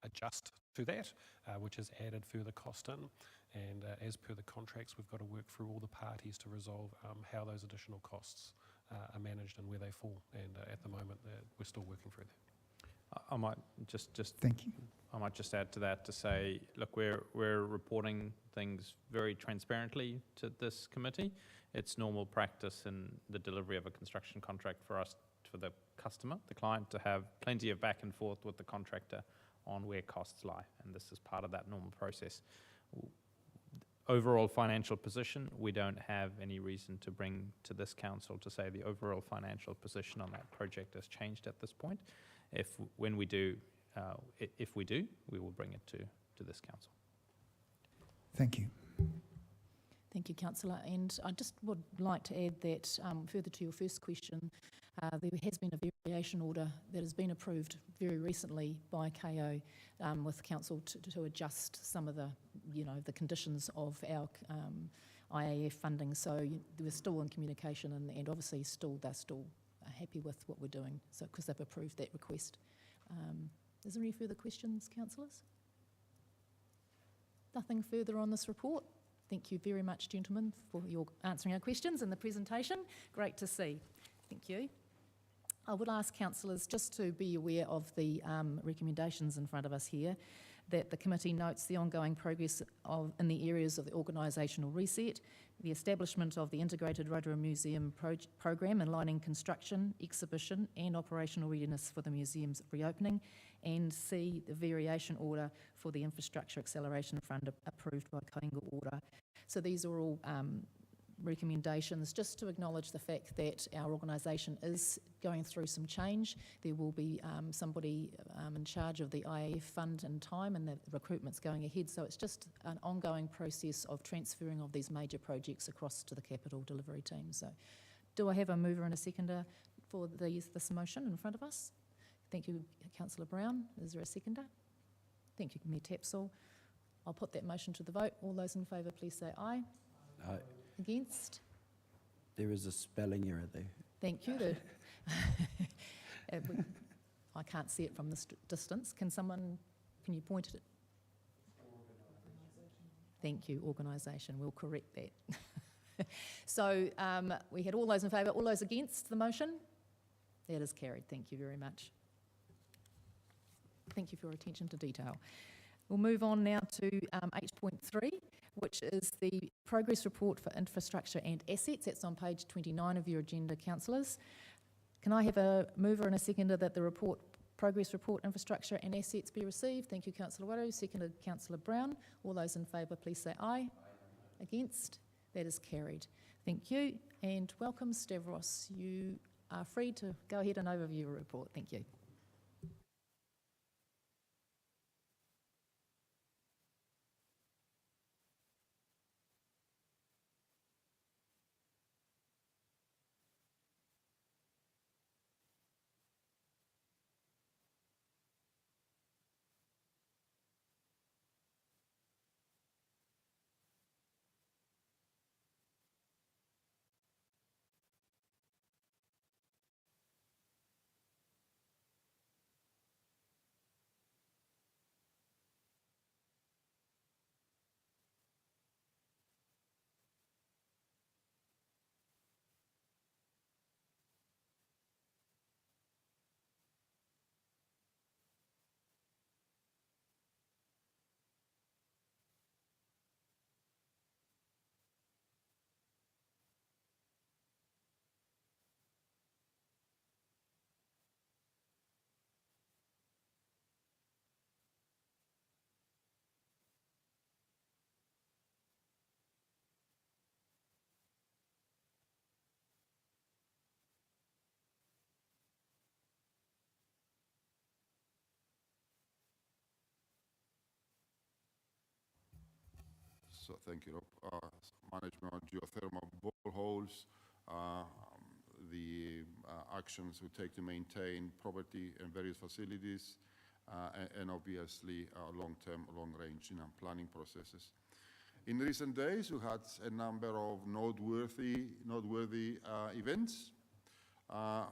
adjust to that, which has added further cost in. And as per the contracts, we've got to work through all the parties to resolve how those additional costs are managed and where they fall. And at the moment, we're still working through that. I might just Thank you. I might just add to that to say, look, we're reporting things very transparently to this committee. It's normal practice in the delivery of a construction contract for us, for the customer, the client, to have plenty of back and forth with the contractor on where costs lie, and this is part of that normal process. Overall financial position, we don't have any reason to bring to this council to say the overall financial position on that project has changed at this point. If we do, we will bring it to this council. Thank you. Thank you, Councillor. And I just would like to add that further to your first question, there has been a variation order that has been approved very recently by KO with council to adjust some of the, the conditions of our IAF funding. So we're still in communication, and obviously they're still happy with what we're doing. So because they've approved that request. Is there any further questions, councillors? Nothing further on this report. Thank you very much, gentlemen, for your answering our questions and the presentation. Great to see. Thank you. I would ask councillors just to be aware of the recommendations in front of us here, that the committee notes the ongoing progress in the areas of the organisational reset, the establishment of the integrated Rotorua Museum program aligning construction, exhibition and operational readiness for the museum's reopening, and C, the variation order for the infrastructure acceleration fund approved by Kainga order. So these are all recommendations just to acknowledge the fact that our organisation is going through some change. There will be somebody in charge of the IAF fund in time, and the recruitment's going ahead. So it's just an ongoing process of transferring of these major projects across to the capital delivery team. So do I have a mover and a seconder for this motion in front of us? Thank you, Councillor Brown. Is there a seconder? Thank you, Mayor Tapsell. I'll put that motion to the vote. All those in favour, please say aye. Aye. Against? There is a spelling error there. Thank you. I can't see it from this distance. Can you point at it? Thank you, organisation. We'll correct that. So we had all those in favour. All those against the motion? That is carried. Thank you very much. Thank you for your attention to detail. We'll move on now to 8.3, which is the progress report for infrastructure and assets. That's on page 29 of your agenda, councillors. Can I have a mover and a seconder that the progress report, infrastructure and assets be received? Thank you, Councillor Waru. Seconded, Councillor Brown. All those in favour, please say aye. Against? That is carried. Thank you, and welcome, Stavros. You are free to go ahead and overview your report. Thank you. So thank you, Rob. Management on geothermal boreholes. the actions we take to maintain property and various facilities, and obviously long-term, long-range planning processes. In recent days, we had a number of noteworthy events.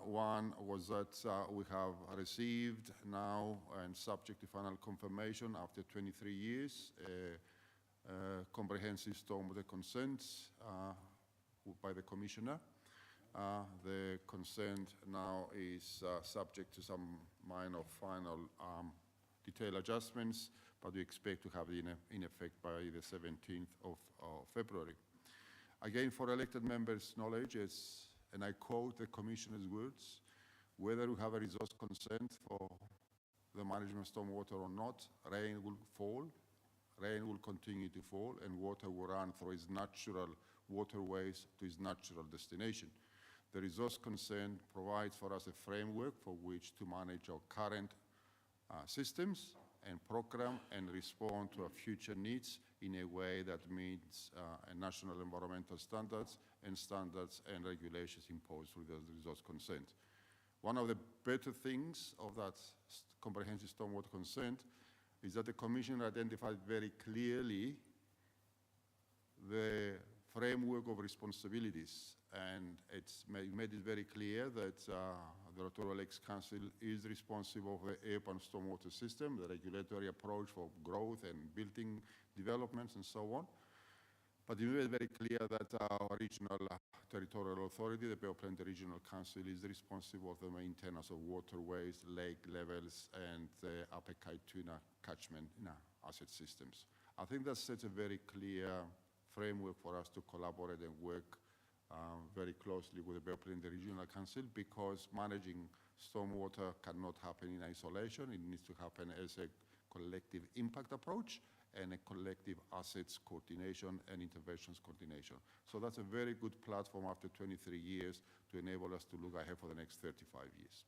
One was that we have received now, and subject to final confirmation after 23 years, comprehensive stormwater consent by the Commissioner. The consent now is subject to some minor final detailed adjustments, but we expect to have it in effect by the 17th of February. Again, for elected members' knowledge, and I quote the Commissioner's words, whether we have a resource consent for the management of stormwater or not, rain will fall, rain will continue to fall, and water will run through its natural waterways to its natural destination. The resource consent provides for us a framework for which to manage our current systems and program and respond to our future needs in a way that meets national environmental standards and regulations imposed with the resource consent. One of the better things of that comprehensive stormwater consent is that the Commission identified very clearly the framework of responsibilities, and it's made it very clear that the Rotorua Lakes Council is responsible for the urban stormwater system, the regulatory approach for growth and building developments and so on. But it made very clear that our regional territorial authority, the Bay of Plenty Regional Council, is responsible for the maintenance of waterways, lake levels, and the Upper Kaituna catchment asset systems. I think that sets a very clear framework for us to collaborate and work very closely with the Bay of Plenty Regional Council, because managing stormwater cannot happen in isolation. It needs to happen as a collective impact approach and a collective assets coordination and interventions coordination. So that's a very good platform after 23 years to enable us to look ahead for the next 35 years.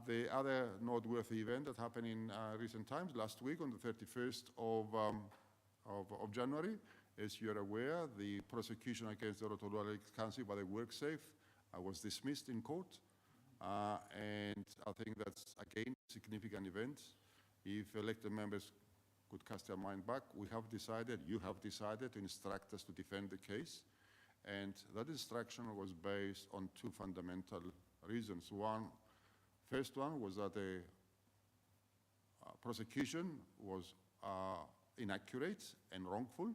The other noteworthy event that happened in recent times, last week on the 31st of January, as you're aware, the prosecution against the Rotorua Lakes Council by the WorkSafe was dismissed in court. And I think that's, again, a significant event. If elected members could cast their mind back, you have decided to instruct us to defend the case. And that instruction was based on two fundamental reasons. First one was that the prosecution was inaccurate and wrongful.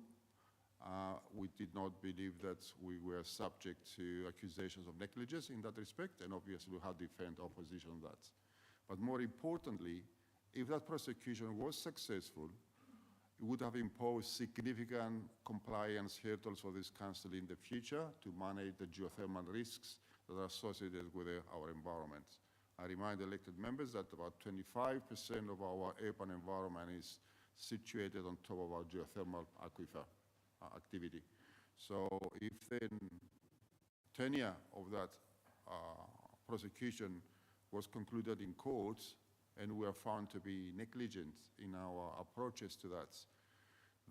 We did not believe that we were subject to accusations of negligence in that respect, and obviously we had to defend our position on that. But more importantly, if that prosecution was successful, it would have imposed significant compliance hurdles for this council in the future to manage the geothermal risks that are associated with our environment. I remind elected members that about 25% of our urban environment is situated on top of our geothermal aquifer activity. So if the tenure of that prosecution was concluded in courts and we are found to be negligent in our approaches to that,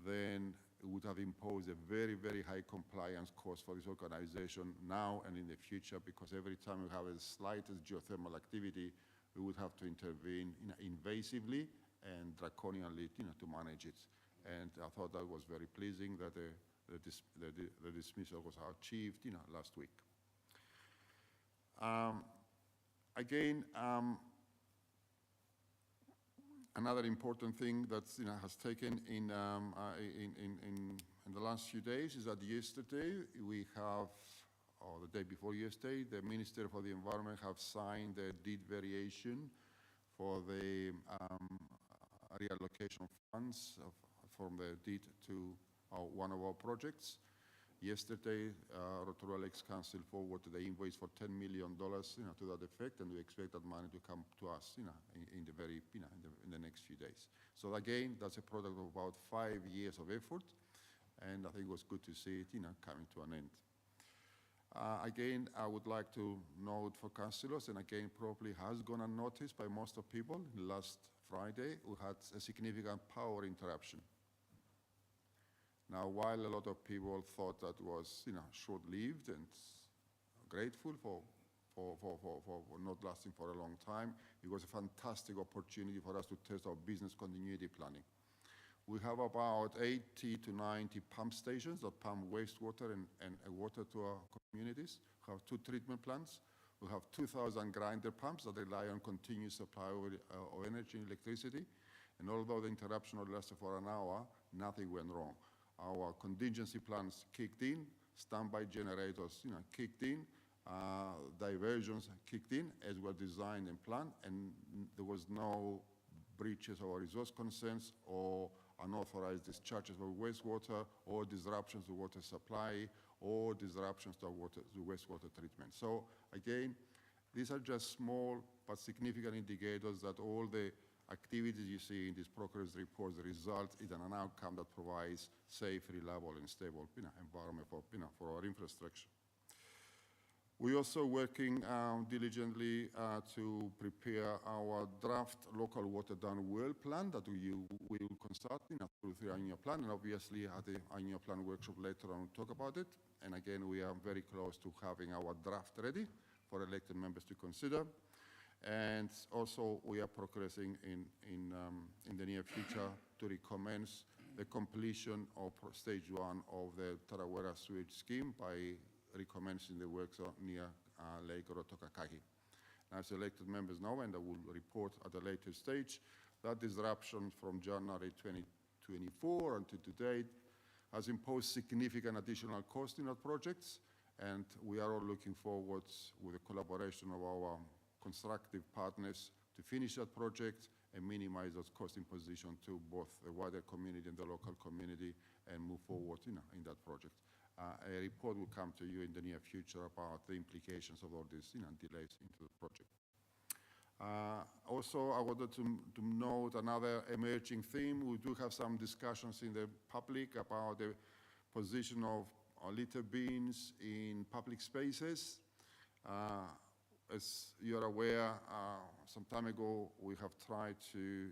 then it would have imposed a very, very high compliance cost for this organization now and in the future, because every time we have the slightest geothermal activity, we would have to intervene invasively and draconianly to manage it. And I thought that was very pleasing that the dismissal was achieved last week. Again, another important thing that has taken in the last few days is that yesterday we have, or the day before yesterday, the Minister for the Environment have signed the deed variation for the reallocation funds from the deed to one of our projects. Yesterday, Rotorua Lakes Council forwarded the invoice for $10 million to that effect, and we expect that money to come to us in the next few days. So again, that's a product of about 5 years of effort, and I think it was good to see it coming to an end. Again, I would like to note for councillors, and again probably has gone unnoticed by most of people, last Friday we had a significant power interruption. Now, while a lot of people thought that was short-lived and grateful for not lasting for a long time. It was a fantastic opportunity for us to test our business continuity planning. We have about 80 to 90 pump stations that pump wastewater and water to our communities. We have 2 treatment plants. We have 2,000 grinder pumps that rely on continuous supply of energy and electricity. And although the interruption lasted for an hour, nothing went wrong. Our contingency plans kicked in, standby generators kicked in, diversions kicked in as were designed and planned, and there was no breaches of our resource concerns or unauthorized discharges of wastewater or disruptions to water supply or disruptions to wastewater treatment. So again, these are just small but significant indicators that all the activities you see in this progress report result in an outcome that provides safe, reliable, and stable environment for our infrastructure. We're also working diligently to prepare our draft local water down well plan that we will consult through the annual plan, and obviously at the annual plan workshop later on we'll talk about it. And again, we are very close to having our draft ready for elected members to consider. And also we are progressing in the near future to recommence the completion of stage 1 of the Tarawera sewage scheme by recommencing the works near Lake Rotorua. As elected members know, and I will report at a later stage, that disruption from January 2024 until today has imposed significant additional cost in our projects, and we are all looking forward with the collaboration of our constructive partners to finish that project and minimize those cost imposition to both the wider community and the local community and move forward in that project. A report will come to you in the near future about the implications of all these delays into the project. Also, I wanted to note another emerging theme. We do have some discussions in the public about the position of litter bins in public spaces. As you're aware, some time ago we have tried to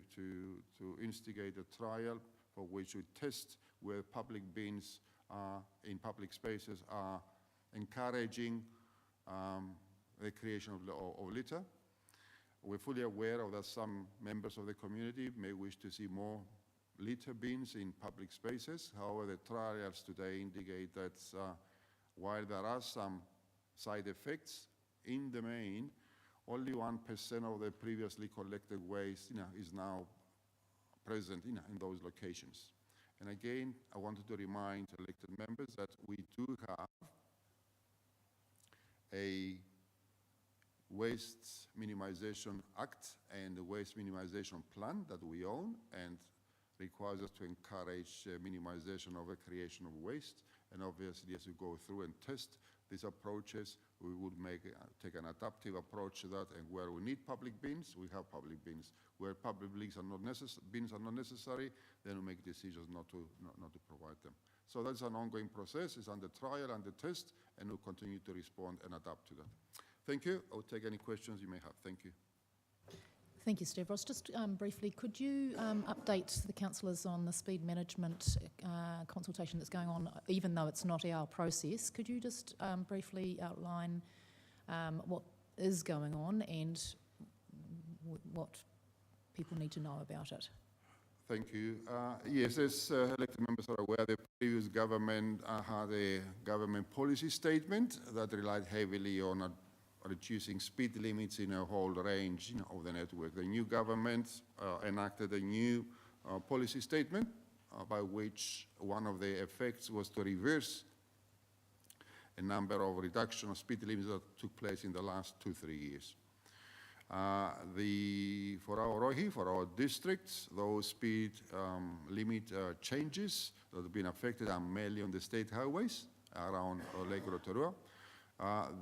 instigate a trial for which we test where public bins in public spaces are encouraging the creation of litter. We're fully aware of that some members of the community may wish to see more litter bins in public spaces. However, the trials today indicate that while there are some side effects, in the main, only 1% of the previously collected waste is now present in those locations. And again, I wanted to remind elected members that we do have a Waste Minimization Act and the Waste Minimization Plan that we own and requires us to encourage minimization of the creation of waste. And obviously, as we go through and test these approaches, we would take an adaptive approach to that, and where we need public bins, we have public bins. Where public bins are not necessary, then we make decisions not to provide them. So that's an ongoing process. It's under trial, under test, and we'll continue to respond and adapt to that. Thank you. I'll take any questions you may have. Thank you. Thank you, Stavros. Just briefly, could you update the councillors on the speed management consultation that's going on, even though it's not our process? Could you just briefly outline what is going on and what people need to know about it? Thank you. Yes, as elected members are aware, the previous government had a government policy statement that relied heavily on reducing speed limits in a whole range of the network. The new government enacted a new policy statement by which one of the effects was to reverse a number of reduction of speed limits that took place in the last 2-3 years. For our Rohi, for our districts, those speed limit changes that have been affected are mainly on the state highways around Lake Rotorua.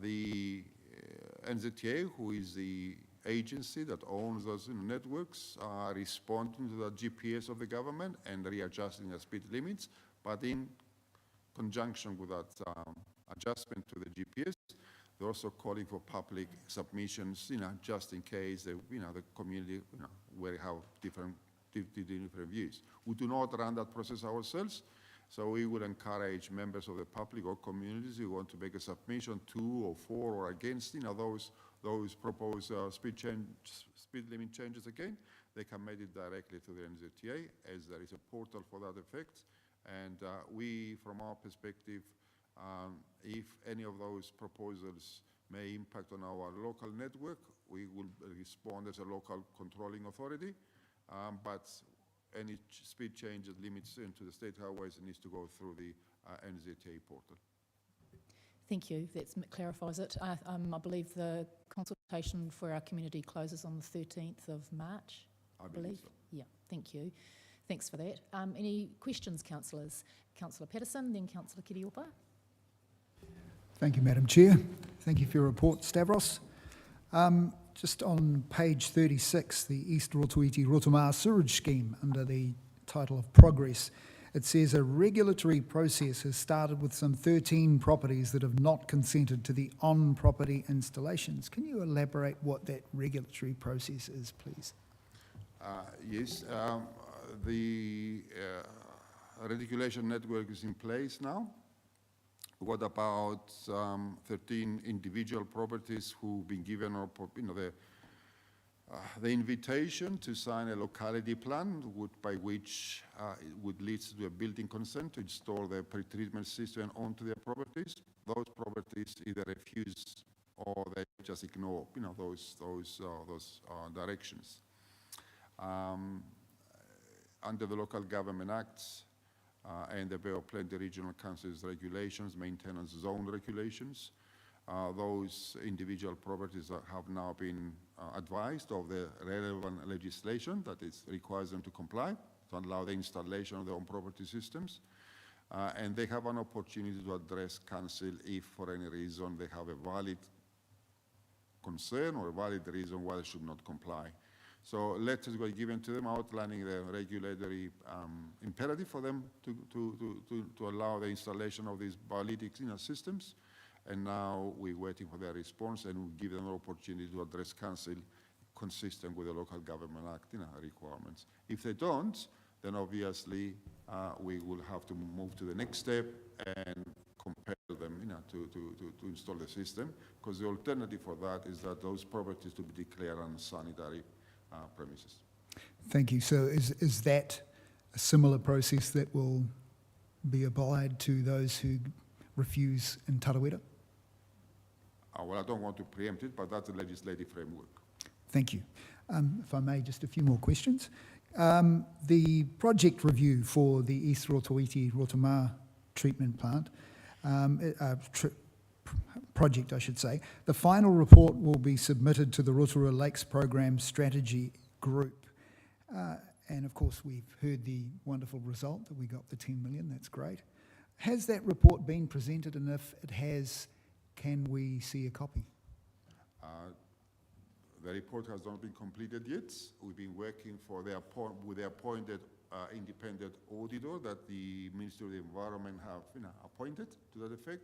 The NZTA, who is the agency that owns those networks, are responding to the GPS of the government and readjusting the speed limits. But in conjunction with that adjustment to the GPS, they're also calling for public submissions, just in case the community will have different views. We do not run that process ourselves. So we would encourage members of the public or communities who want to make a submission to or for or against, those proposed speed limit changes again. They can make it directly to the NZTA, as there is a portal for that effect. And we, from our perspective, if any of those proposals may impact on our local network, we will respond as a local controlling authority. But any speed changes, limits into the state highways needs to go through the NZTA portal. Thank you. That clarifies it. I believe the consultation for our community closes on the 13th of March, I believe. So. Yeah, thank you. Thanks for that. Any questions, councillors? Councillor Patterson, then Councillor Kiriopa. Thank you, Madam Chair. Thank you for your report, Stavros. Just on page 36, the East Rotorua Sewage Scheme, under the title of Progress, it says a regulatory process has started with some 13 properties that have not consented to the on-property installations. Can you elaborate what that regulatory process is, please? Yes, the reticulation network is in place now. What about 13 individual properties who've been given the invitation to sign a locality plan by which it would lead to a building consent to install the pretreatment system onto their properties? Those properties either refuse or they just ignore those directions. Under the Local Government Acts, and the Bay of Plenty Regional Council's regulations, maintenance zone regulations. Those individual properties have now been advised of the relevant legislation that requires them to comply to allow the installation of their own property systems. And they have an opportunity to address council if for any reason they have a valid concern or a valid reason why they should not comply. So letters were given to them outlining the regulatory imperative for them to allow the installation of these paralytic systems. And now we're waiting for their response and we'll give them an opportunity to address council consistent with the Local Government Act requirements. If they don't, then obviously we will have to move to the next step and compel them to install the system, because the alternative for that is that those properties to be declared unsanitary premises. Thank you. So is that a similar process that will be applied to those who refuse in Tarawera? Well, I don't want to preempt it, but that's a legislative framework. Thank you. If I may, just a few more questions. The project review for the East Rotorua treatment plant, project, I should say. The final report will be submitted to the Rotorua Lakes Program Strategy Group. And of course, we've heard the wonderful result that we got the 10 million. That's great. Has that report been presented? And if it has, can we see a copy? The report has not been completed yet. We've been working with the appointed independent auditor that the Ministry of the Environment have appointed to that effect.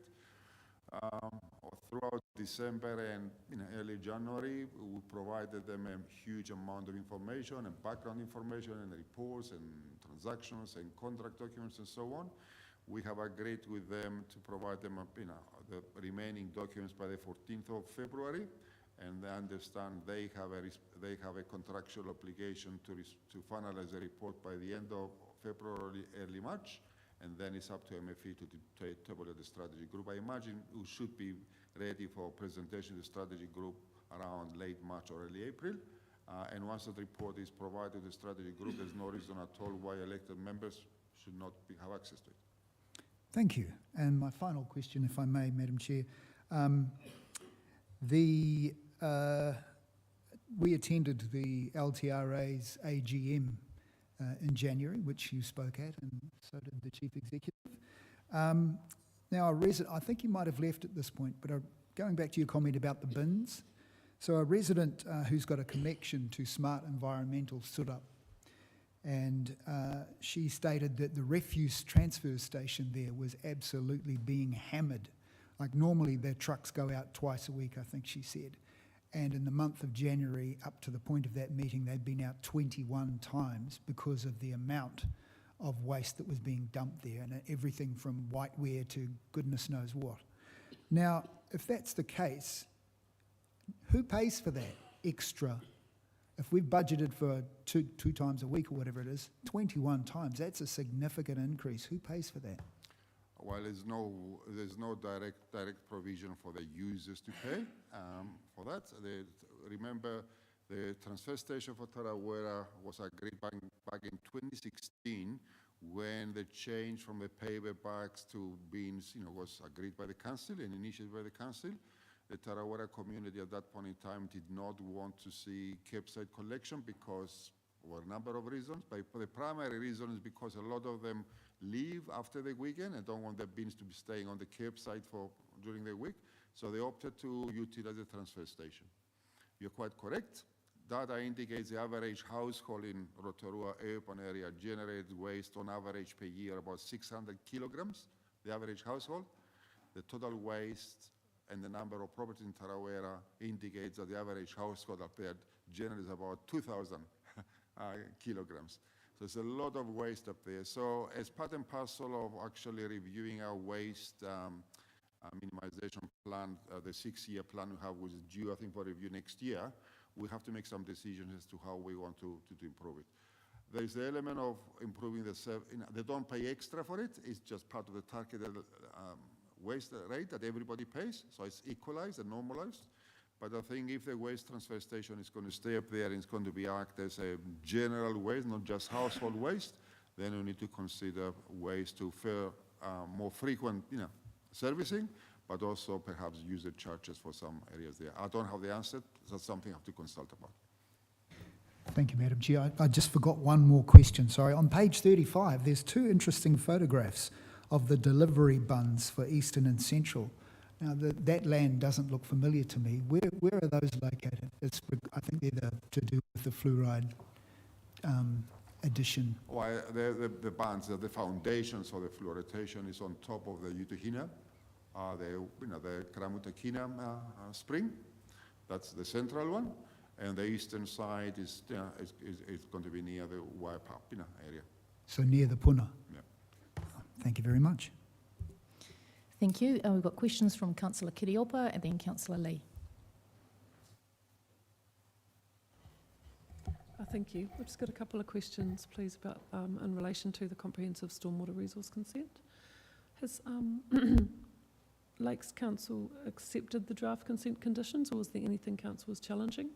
Throughout December and early January, we provided them a huge amount of information and background information and reports and transactions and contract documents and so on. We have agreed with them to provide them the remaining documents by the 14th of February, and they understand they have a contractual obligation to finalize the report by the end of February, early March. And then it's up to MFE to table at the strategy group. I imagine we should be ready for presentation to the strategy group around late March or early April. And once the report is provided to the strategy group, there's no reason at all why elected members should not have access to it. Thank you. And my final question, if I may, Madam Chair. We attended the LTRA's AGM in January, which you spoke at, and so did the Chief Executive. Now, I think you might have left at this point, but going back to your comment about the bins, so a resident who's got a connection to Smart Environmental stood up, and she stated that the refuse transfer station there was absolutely being hammered. Like normally their trucks go out twice a week, I think she said. And in the month of January, up to the point of that meeting, they'd been out 21 times because of the amount of waste that was being dumped there, and everything from whiteware to goodness knows what. Now, if that's the case, who pays for that extra? If we've budgeted for two times a week or whatever it is, 21 times, that's a significant increase. Who pays for that? Well, there's no direct provision for the users to pay for that. Remember, the transfer station for Tarawera was agreed back in 2016 when the change from the paper bags to bins, was agreed by the council and initiated by the council. The Tarawera community at that point in time did not want to see curbside collection because of a number of reasons. But the primary reason is because a lot of them leave after the weekend and don't want their bins to be staying on the curbside during the week. So they opted to utilize the transfer station. You're quite correct. Data indicates the average household in Rotorua urban area generated waste on average per year about 600 kilograms, the average household. The total waste and the number of properties in Tarawera indicates that the average household up there generates about 2,000 kilograms. So there's a lot of waste up there. So as part and parcel of actually reviewing our waste minimization plan, the 6-year plan we have, which is due, I think, for review next year, we have to make some decisions as to how we want to improve it. There's the element of improving the service. They don't pay extra for it. It's just part of the targeted waste rate that everybody pays. So it's equalized and normalized. But I think if the waste transfer station is going to stay up there and it's going to be act as a general waste, not just household waste, then we need to consider ways to more frequent servicing, but also perhaps user charges for some areas there. I don't have the answer. That's something I have to consult about. Thank you, Madam Chair. I just forgot one more question, sorry. On page 35, there's 2 interesting photographs of the delivery buns for Eastern and Central. Now, that land doesn't look familiar to me. Where are those located? I think they're to do with the fluoride addition. Well, the buns, the foundations for the fluoridation is on top of the Utuhina, the Karamutakina spring. That's the central one. And the eastern side is going to be near the Waipapina area. So near the Puna? Yeah. Thank you very much. Thank you. We've got questions from Councillor Kiriopa and then Councillor Lee. Thank you. I've just got a couple of questions, please, about in relation to the comprehensive stormwater resource consent. Has Lakes Council accepted the draft consent conditions, or was there anything Council was challenging?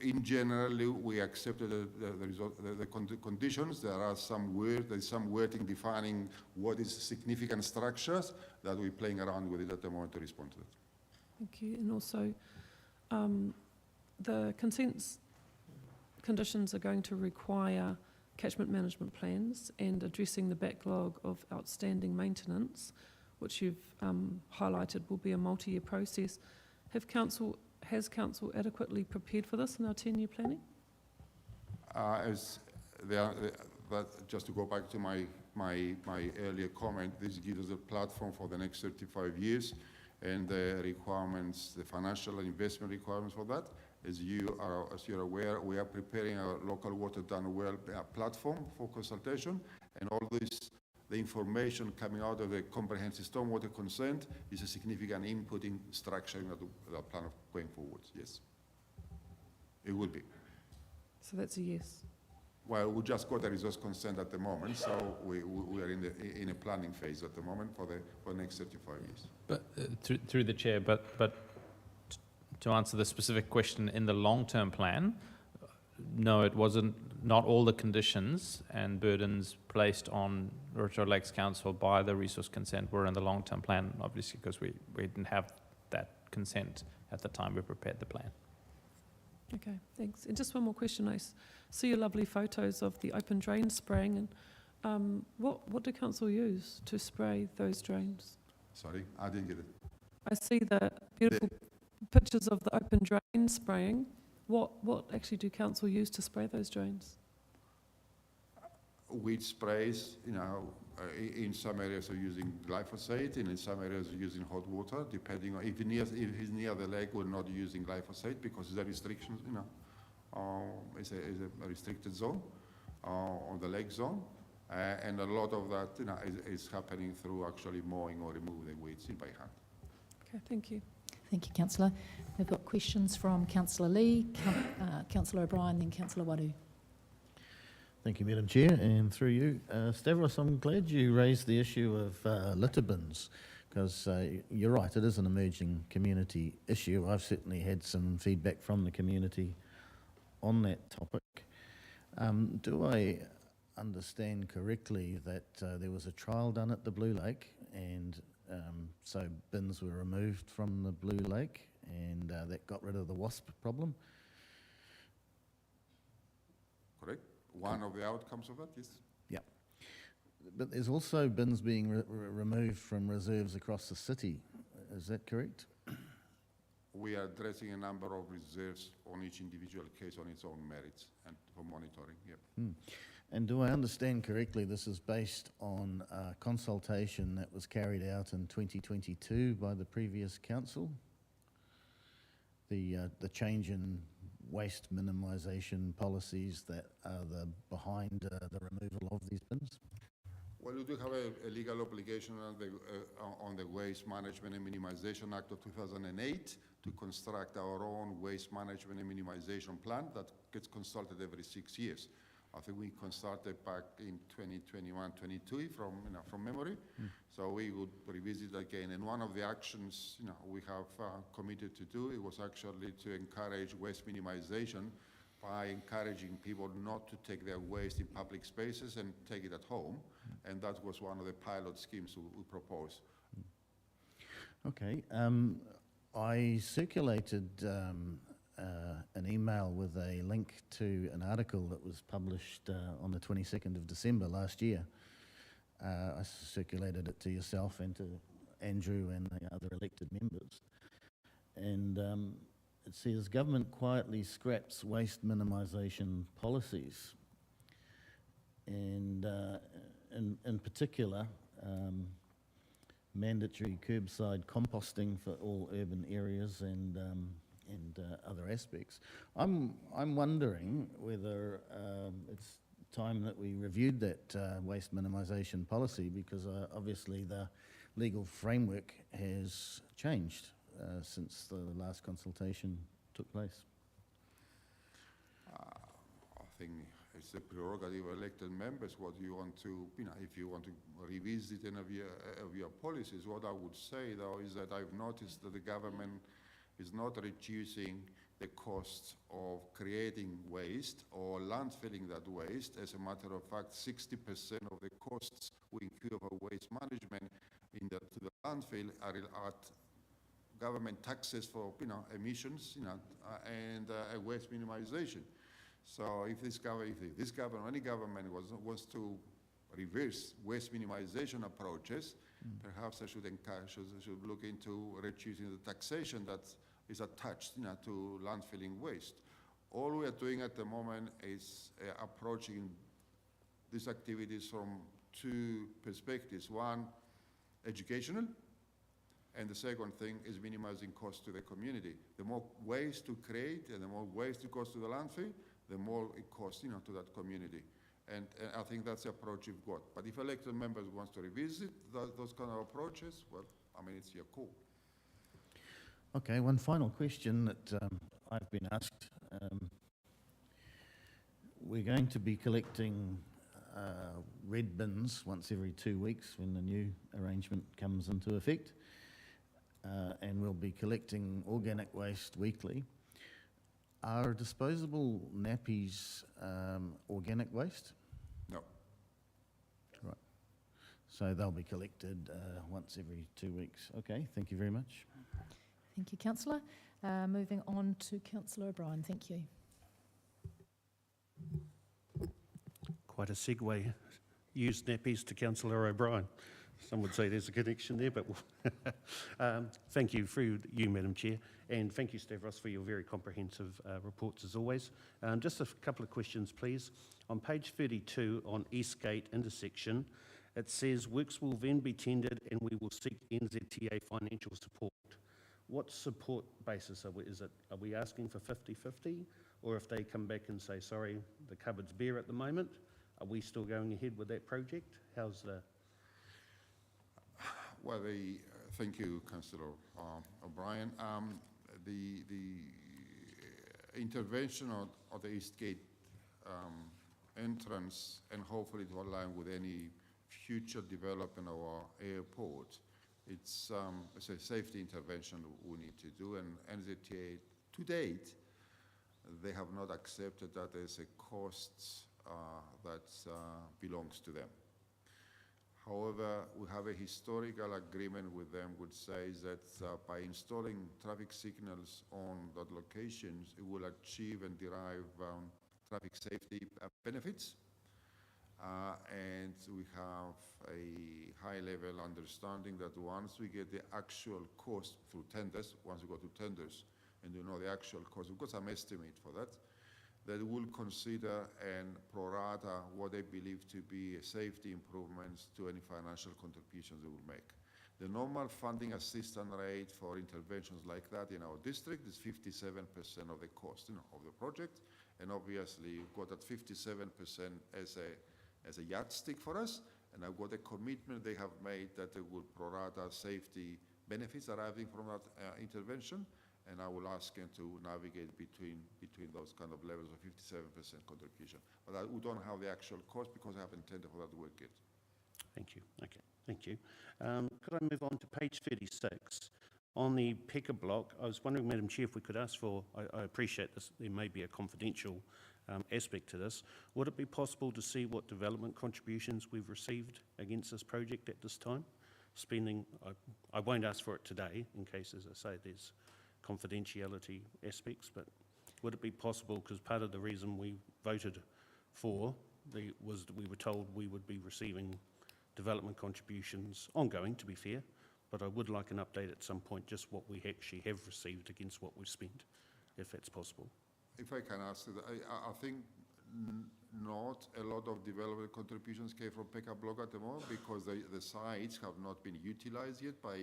In general, we accepted the conditions. There's some wording defining what is significant structures that we're playing around with it at the moment to respond to that. Thank you. And also, the consent conditions are going to require catchment management plans and addressing the backlog of outstanding maintenance, which you've highlighted will be a multi-year process. Has Council adequately prepared for this in our 10-year planning? Just to go back to my earlier comment, this gives us a platform for the next 35 years and the requirements, the financial and investment requirements for that. As you're aware, we are preparing a local water done well platform for consultation, and all this, the information coming out of the comprehensive stormwater consent is a significant input in structuring the plan of going forwards. Yes, it will be. So that's a yes. Well, we just got a resource consent at the moment, so we are in a planning phase at the moment for the next 35 years. But through the chair, but to answer the specific question, in the long-term plan, no, it wasn't. Not all the conditions and burdens placed on Rotorua Lakes Council by the resource consent were in the long-term plan, obviously, because we didn't have that consent at the time we prepared the plan. Okay, thanks. And just one more question. I see your lovely photos of the open drain spraying, and what do Council use to spray those drains? Sorry, I didn't get it. I see the beautiful pictures of the open drain spraying. What actually do Council use to spray those drains? Weed sprays, in some areas are using glyphosate, and in some areas are using hot water, depending on if it's near the lake, we're not using glyphosate because there are restrictions, is a restricted zone on the lake zone. And a lot of that is happening through actually mowing or removing the weeds by hand. Okay, thank you. Thank you, Councillor. We've got questions from Councillor Lee, Councillor O'Brien, then Councillor Wadu. Thank you, Madam Chair, and through you. Stavros, I'm glad you raised the issue of litter bins, because you're right, it is an emerging community issue. I've certainly had some feedback from the community on that topic. Do I understand correctly that there was a trial done at the Blue Lake, and so bins were removed from the Blue Lake, and that got rid of the wasp problem? Correct. One of the outcomes of that, yes. Yeah. But there's also bins being removed from reserves across the city. Is that correct? We are addressing a number of reserves on each individual case on its own merits and for monitoring, yep. And do I understand correctly, this is based on a consultation that was carried out in 2022 by the previous council? The change in waste minimisation policies that are behind the removal of these bins? Well, we do have a legal obligation on the Waste Management and Minimisation Act of 2008 to construct our own waste management and minimisation plan that gets consulted every 6 years. I think we consulted back in 2021-22 from memory. So we would revisit again. And one of the actions we have committed to do, it was actually to encourage waste minimization by encouraging people not to take their waste in public spaces and take it at home. And that was one of the pilot schemes we proposed. Okay. I circulated an email with a link to an article that was published on the 22nd of December last year. I circulated it to yourself and to Andrew and the other elected members. And it says, government quietly scraps waste minimisation policies. And in particular, mandatory curbside composting for all urban areas and other aspects. I'm wondering whether it's time that we reviewed that waste minimisation policy, because obviously the legal framework has changed since the last consultation took place. I think it's the prerogative of elected members what you want to, if you want to revisit any of your policies. What I would say, though, is that I've noticed that the government is not reducing the costs of creating waste or landfilling that waste. As a matter of fact, 60% of the costs we incur for waste management to the landfill are at government taxes for emissions and waste minimization. So if this government, any government wants to reverse waste minimization approaches, perhaps I should look into reducing the taxation that is attached to landfilling waste. All we are doing at the moment is approaching these activities from two perspectives. One, educational, and the second thing is minimizing costs to the community. The more waste to create and the more waste it goes to the landfill, the more it costs to that community. And I think that's the approach you've got. But if elected members want to revisit those kind of approaches, well, it's your call. Okay, one final question that I've been asked. We're going to be collecting red bins once every 2 weeks when the new arrangement comes into effect. And we'll be collecting organic waste weekly. Are disposable nappies organic waste? No. Right. So they'll be collected once every 2 weeks. Okay, thank you very much. Thank you, Councillor. Moving on to Councillor O'Brien. Thank you. Quite a segue. Used nappies to Councillor O'Brien. Some would say there's a connection there, but thank you through you, Madam Chair, and thank you, Stavros, for your very comprehensive reports as always. Just a couple of questions, please. On page 32 on Eastgate intersection, it says works will then be tendered and we will seek NZTA financial support. what support basis are we asking for 50-50? Or if they come back and say, sorry, the cupboard's bare at the moment, are we still going ahead with that project? How's the... Well, thank you, Councillor O'Brien. The intervention of the East Gate entrance, and hopefully to align with any future development of our airport, it's a safety intervention we need to do, and NZTA to date, they have not accepted that as a cost that belongs to them. However, we have a historical agreement with them which says that by installing traffic signals on that locations, it will achieve and derive traffic safety benefits. And we have a high-level understanding that once we get the actual cost through tenders, once we go to tenders and you know the actual cost, we've got some estimate for that, that will consider and prorata what they believe to be safety improvements to any financial contributions they will make. The normal funding assistance rate for interventions like that in our district is 57% of the cost of the project, and obviously we've got that 57% as a yardstick for us, and I've got a commitment they have made that they will prorata safety benefits arising from that intervention, and I will ask them to navigate between those kind of levels of 57% contribution. But we don't have the actual cost because I haven't tendered for that work yet. Thank you. Okay, thank you. Could I move on to page 36? On the Peka block, I was wondering, Madam Chair, if we could ask for, I appreciate this, there may be a confidential aspect to this. Would it be possible to see what development contributions we've received against this project at this time? Spending, I won't ask for it today in case, as I say, there's confidentiality aspects, but would it be possible, because part of the reason we voted for was that we were told we would be receiving development contributions ongoing, to be fair, but I would like an update at some point, just what we actually have received against what we've spent, if that's possible. If I can ask, I think not a lot of development contributions came from Peka block at the moment because the sites have not been utilized yet by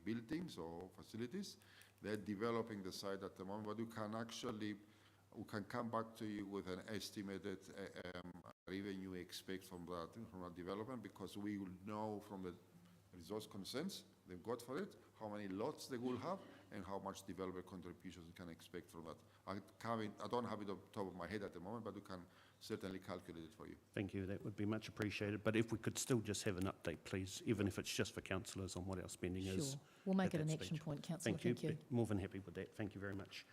buildings or facilities. They're developing the site at the moment, but we can come back to you with an estimated revenue we expect from that development, because we will know from the resource consents they've got for it, how many lots they will have, and how much development contributions we can expect from that. I don't have it on top of my head at the moment, but we can certainly calculate it for you. Thank you, that would be much appreciated. But if we could still just have an update, please, even if it's just for councillors on what our spending is. Sure, we'll make it at an that action stage. point, councillor. Thank you. More than happy with that. Thank you very much.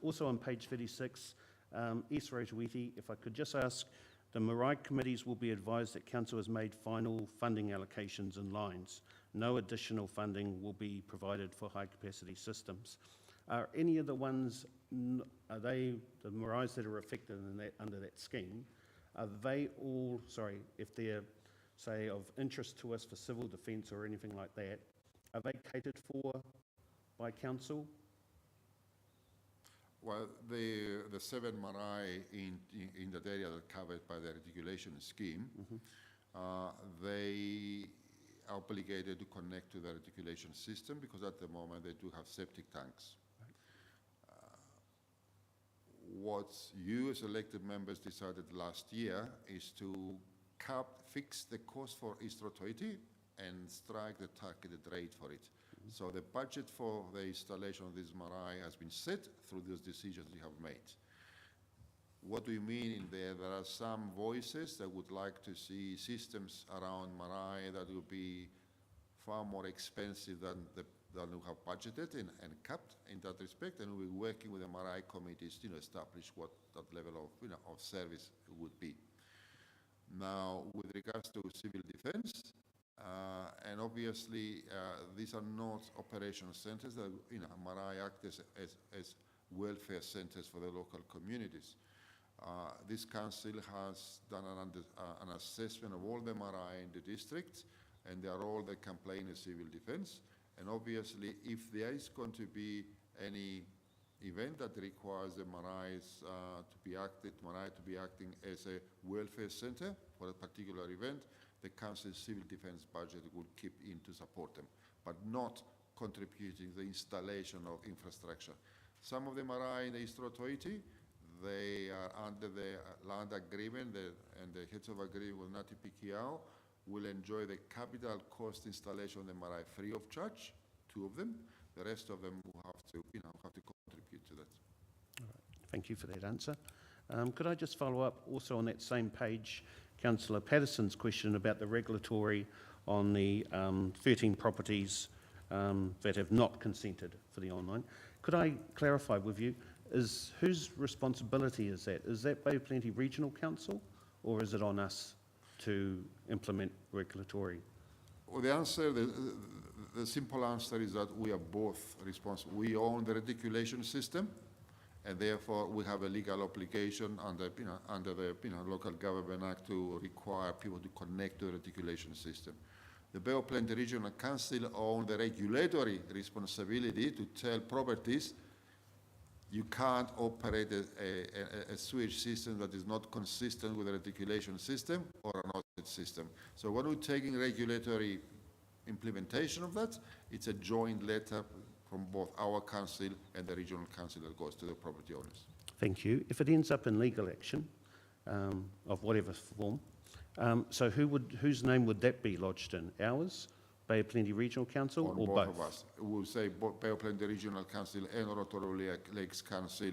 Also on page 36, East Rotorua, if I could just ask, the Marae committees will be advised that council has made final funding allocations and lines. No additional funding will be provided for high capacity systems. Are any of the ones, are they, the Maraes that are affected in that, under that scheme, are they all, sorry, if they're, say, of interest to us for civil defence or anything like that, are they catered for by council? Well, the 7 marae in that area that are covered by the reticulation scheme, they are obligated to connect to the reticulation system because at the moment they do have septic tanks. What you as elected members decided last year is to fix the cost for East Rotorua and strike the targeted rate for it. So the budget for the installation of this marae has been set through those decisions we have made. What do we mean in there? There are some voices that would like to see systems around marae that will be far more expensive than we have budgeted and capped in that respect, and we're working with the marae committees to establish what that level of service would be. Now, with regards to civil defence, and obviously these are not operational centres that marae act as welfare centres for the local communities. This council has done an assessment of all the marae in the district, and they are all that can play in a civil defence. And obviously, if there is going to be any event that requires the marae to be acting as a welfare centre for a particular event, the council's civil defence budget will keep in to support them, but not contributing the installation of infrastructure. Some of them are in the East Rotorua. They are under the land agreement, and the heads of agreement with Ngāti Pikiao will enjoy the capital cost installation of the marae free of charge, 2 of them. The rest of them will have to, have to contribute to that. All right. Thank you for that answer. Could I just follow up also on that same page, Councillor Patterson's question about the regulatory on the 13 properties that have not consented for the online. Could I clarify with you, whose responsibility is that? Is that Bay of Plenty Regional Council, or is it on us to implement regulatory? Well, the answer, the simple answer is that we are both responsible. We own the reticulation system, and therefore we have a legal obligation under the Local Government Act to require people to connect to the reticulation system. The Bay of Plenty Regional Council owns the regulatory responsibility to tell properties you can't operate a sewage system that is not consistent with the reticulation system or an outlet system. So when we're taking regulatory implementation of that, it's a joint letter from both our council and the regional council that goes to the property owners. Thank you. If it ends up in legal action of whatever form, so whose name would that be lodged in? Ours, Bay of Plenty Regional Council, or both? Of us. We'll say both Bay of Plenty Regional Council and Rotorua Lakes Council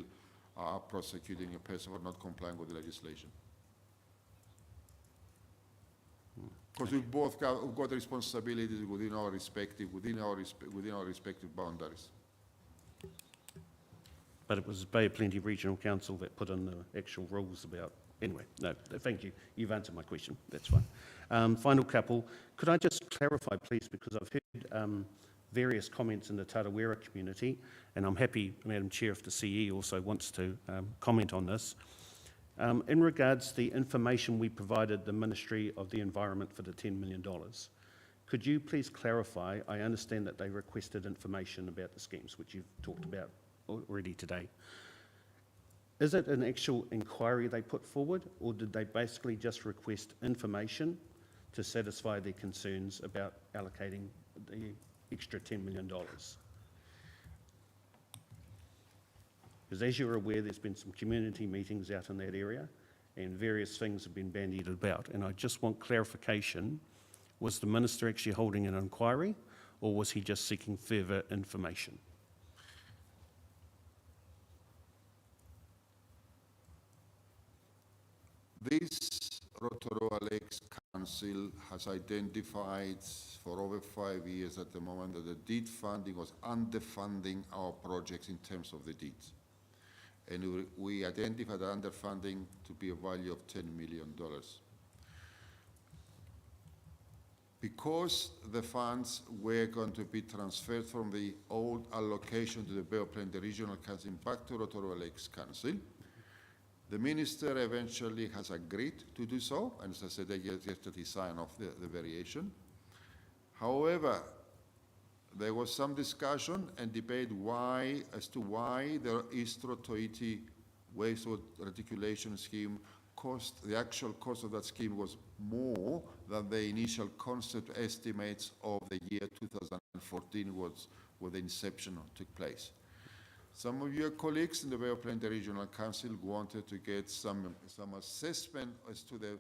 are prosecuting a person for not complying with the legislation. Because we've both got responsibilities within our respective boundaries. But it was Bay of Plenty Regional Council that put in the actual rules about. Anyway, no, thank you. You've answered my question. That's fine. Final couple. Could I just clarify, please, because I've heard various comments in the Tarawera community, and I'm happy, Madam Chair, if the CE also wants to comment on this. In regards to the information we provided the Ministry of the Environment for the $10 million, could you please clarify? I understand that they requested information about the schemes, which you've talked about already today. Is it an actual inquiry they put forward, or did they basically just request information to satisfy their concerns about allocating the extra $10 million? Because as you're aware, there's been some community meetings out in that area, and various things have been bandied about, and I just want clarification. Was the Minister actually holding an inquiry, or was he just seeking further information? This Rotorua Lakes Council has identified for over 5 years at the moment that the deed funding was underfunding our projects in terms of the deeds. And we identified the underfunding to be a value of $10 million. Because the funds were going to be transferred from the old allocation to the Bay of Plenty Regional Council back to Rotorua Lakes Council, the Minister eventually has agreed to do so, and as I said, yesterday he signed off the variation. However, there was some discussion and debate as to why the East Rotorua wastewater reticulation scheme the actual cost of that scheme was more than the initial concept estimates of the year 2014 where the inception took place. Some of your colleagues in the Bay of Plenty Regional Council wanted to get some assessment as to the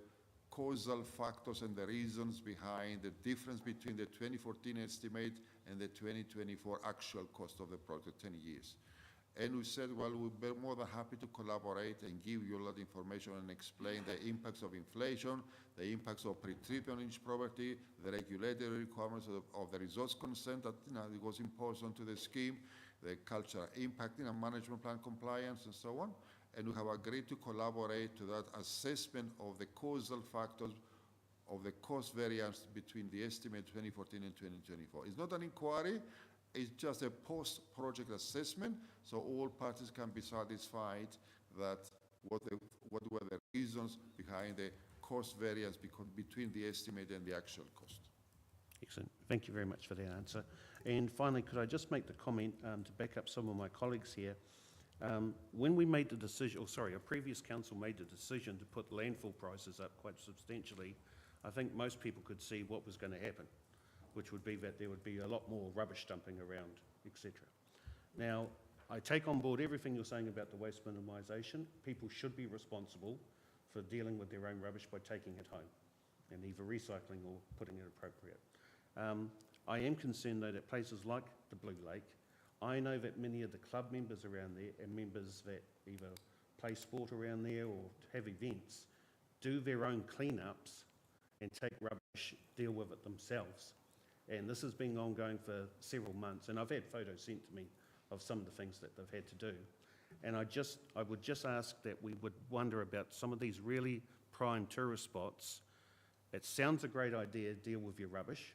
causal factors and the reasons behind the difference between the 2014 estimate and the 2024 actual cost of the project, 10 years. And we said, well, we'll be more than happy to collaborate and give you a lot of information and explain the impacts of inflation, the impacts of pre-treatment on each property, the regulatory requirements of the resource consent that it was imposed onto the scheme, the cultural impact, management plan compliance, and so on. And we have agreed to collaborate to that assessment of the causal factors of the cost variance between the estimate 2014 and 2024. It's not an inquiry, it's just a post-project assessment, so all parties can be satisfied that what were the reasons behind the cost variance between the estimate and the actual cost. Excellent. Thank you very much for that answer. And finally, could I just make the comment to back up some of my colleagues here? When we made the decision, a previous council made the decision to put landfill prices up quite substantially, I think most people could see what was going to happen. which would be that there would be a lot more rubbish dumping around, etc. Now, I take on board everything you're saying about the waste minimisation. People should be responsible for dealing with their own rubbish by taking it home and either recycling or putting it appropriate. I am concerned though that places like the Blue Lake, I know that many of the club members around there and members that either play sport around there or have events do their own cleanups and take rubbish, deal with it themselves. And this has been ongoing for several months, and I've had photos sent to me of some of the things that they've had to do. And I would just ask that we would wonder about some of these really prime tourist spots. It sounds a great idea, deal with your rubbish,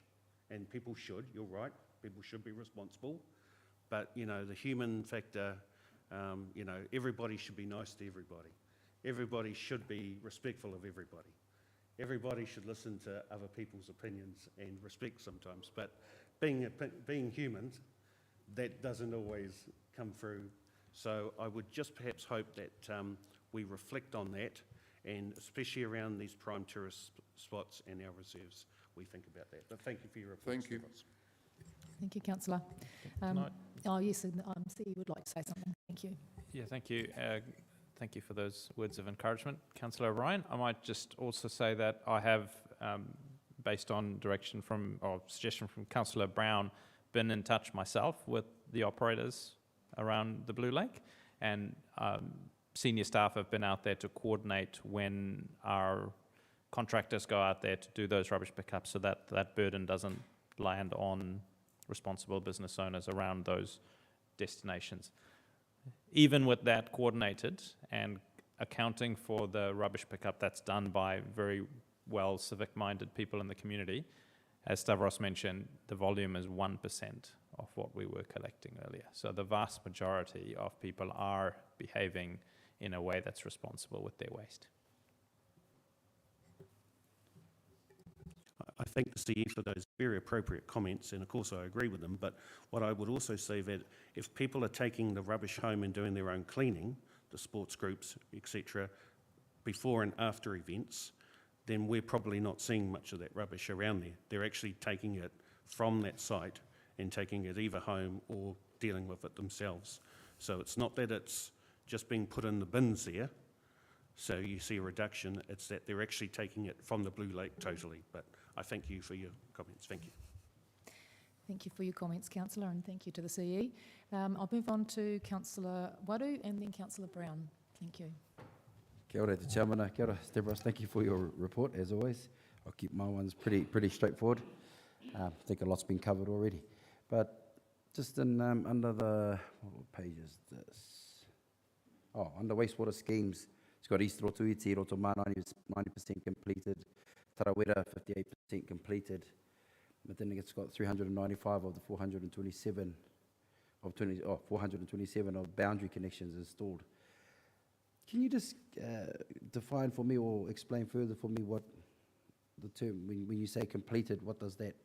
and people should, you're right, people should be responsible. But, you know, the human factor, you know, everybody should be nice to everybody. Everybody should be respectful of everybody. Everybody should listen to other people's opinions and respect sometimes. But being human, that doesn't always come through. So I would just perhaps hope that we reflect on that, and especially around these prime tourist spots and our reserves, we think about that. But thank you for your report. Thank you. Thank you, Councillor. Oh, yes, and CEO would like to say something. Thank you. Yeah, thank you. Thank you for those words of encouragement. Councillor Ryan, I might just also say that I have, based on direction from, or suggestion from Councillor Brown, been in touch myself with the operators around the Blue Lake, and senior staff have been out there to coordinate when our contractors go out there to do those rubbish pickups, so that that burden doesn't land on responsible business owners around those destinations. Even with that coordinated and accounting for the rubbish pickup that's done by very well civic-minded people in the community, as Stavros mentioned, the volume is 1% of what we were collecting earlier. So the vast majority of people are behaving in a way that's responsible with their waste. I thank the CE for those very appropriate comments, and of course I agree with them, but what I would also say that if people are taking the rubbish home and doing their own cleaning, the sports groups, etc., before and after events, then we're probably not seeing much of that rubbish around there. They're actually taking it from that site and taking it either home or dealing with it themselves. So it's not that it's just being put in the bins there, so you see a reduction, it's that they're actually taking it from the Blue Lake totally. But I thank you for your comments. Thank you. Thank you for your comments, Councillor, and thank you to the CE. I'll move on to Councillor Waru and then Councillor Brown. Thank you. Kia ora te chairmana, kia ora Stavros, thank you for your report as always. I'll keep my ones pretty straightforward. I think a lot's been covered already. But just in, under the, what page is this? Oh, under wastewater schemes, it's got East Rotuiti, Rotorua 90% completed, Tarawera 58% completed, but then it's got 395 of the 427 of boundary connections installed. Can you just define for me or explain further for me what the term, when you say completed, what does that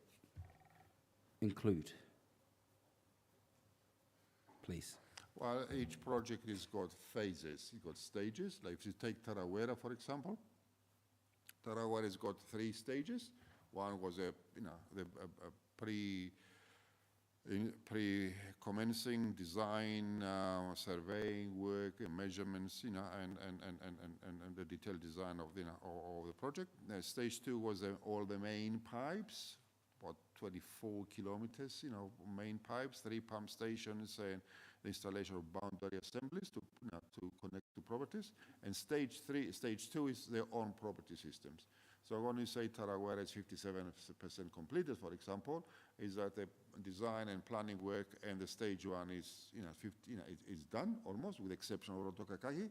include? Please. Well, each project has got phases, it's got stages. Like if you take Tarawera, for example, Tarawera has got 3 stages. One was a pre-commencing design, surveying work, and measurements, and the detailed design of the project. Stage 2 was all the main pipes, about 24 kilometers, main pipes, 3 pump stations, and the installation of boundary assemblies to connect to properties. And stage 2 is their own property systems. So when you say Tarawera is 57% completed, for example, is that the design and planning work and the stage 1 is, is done almost, with the exception of Rotokakagi,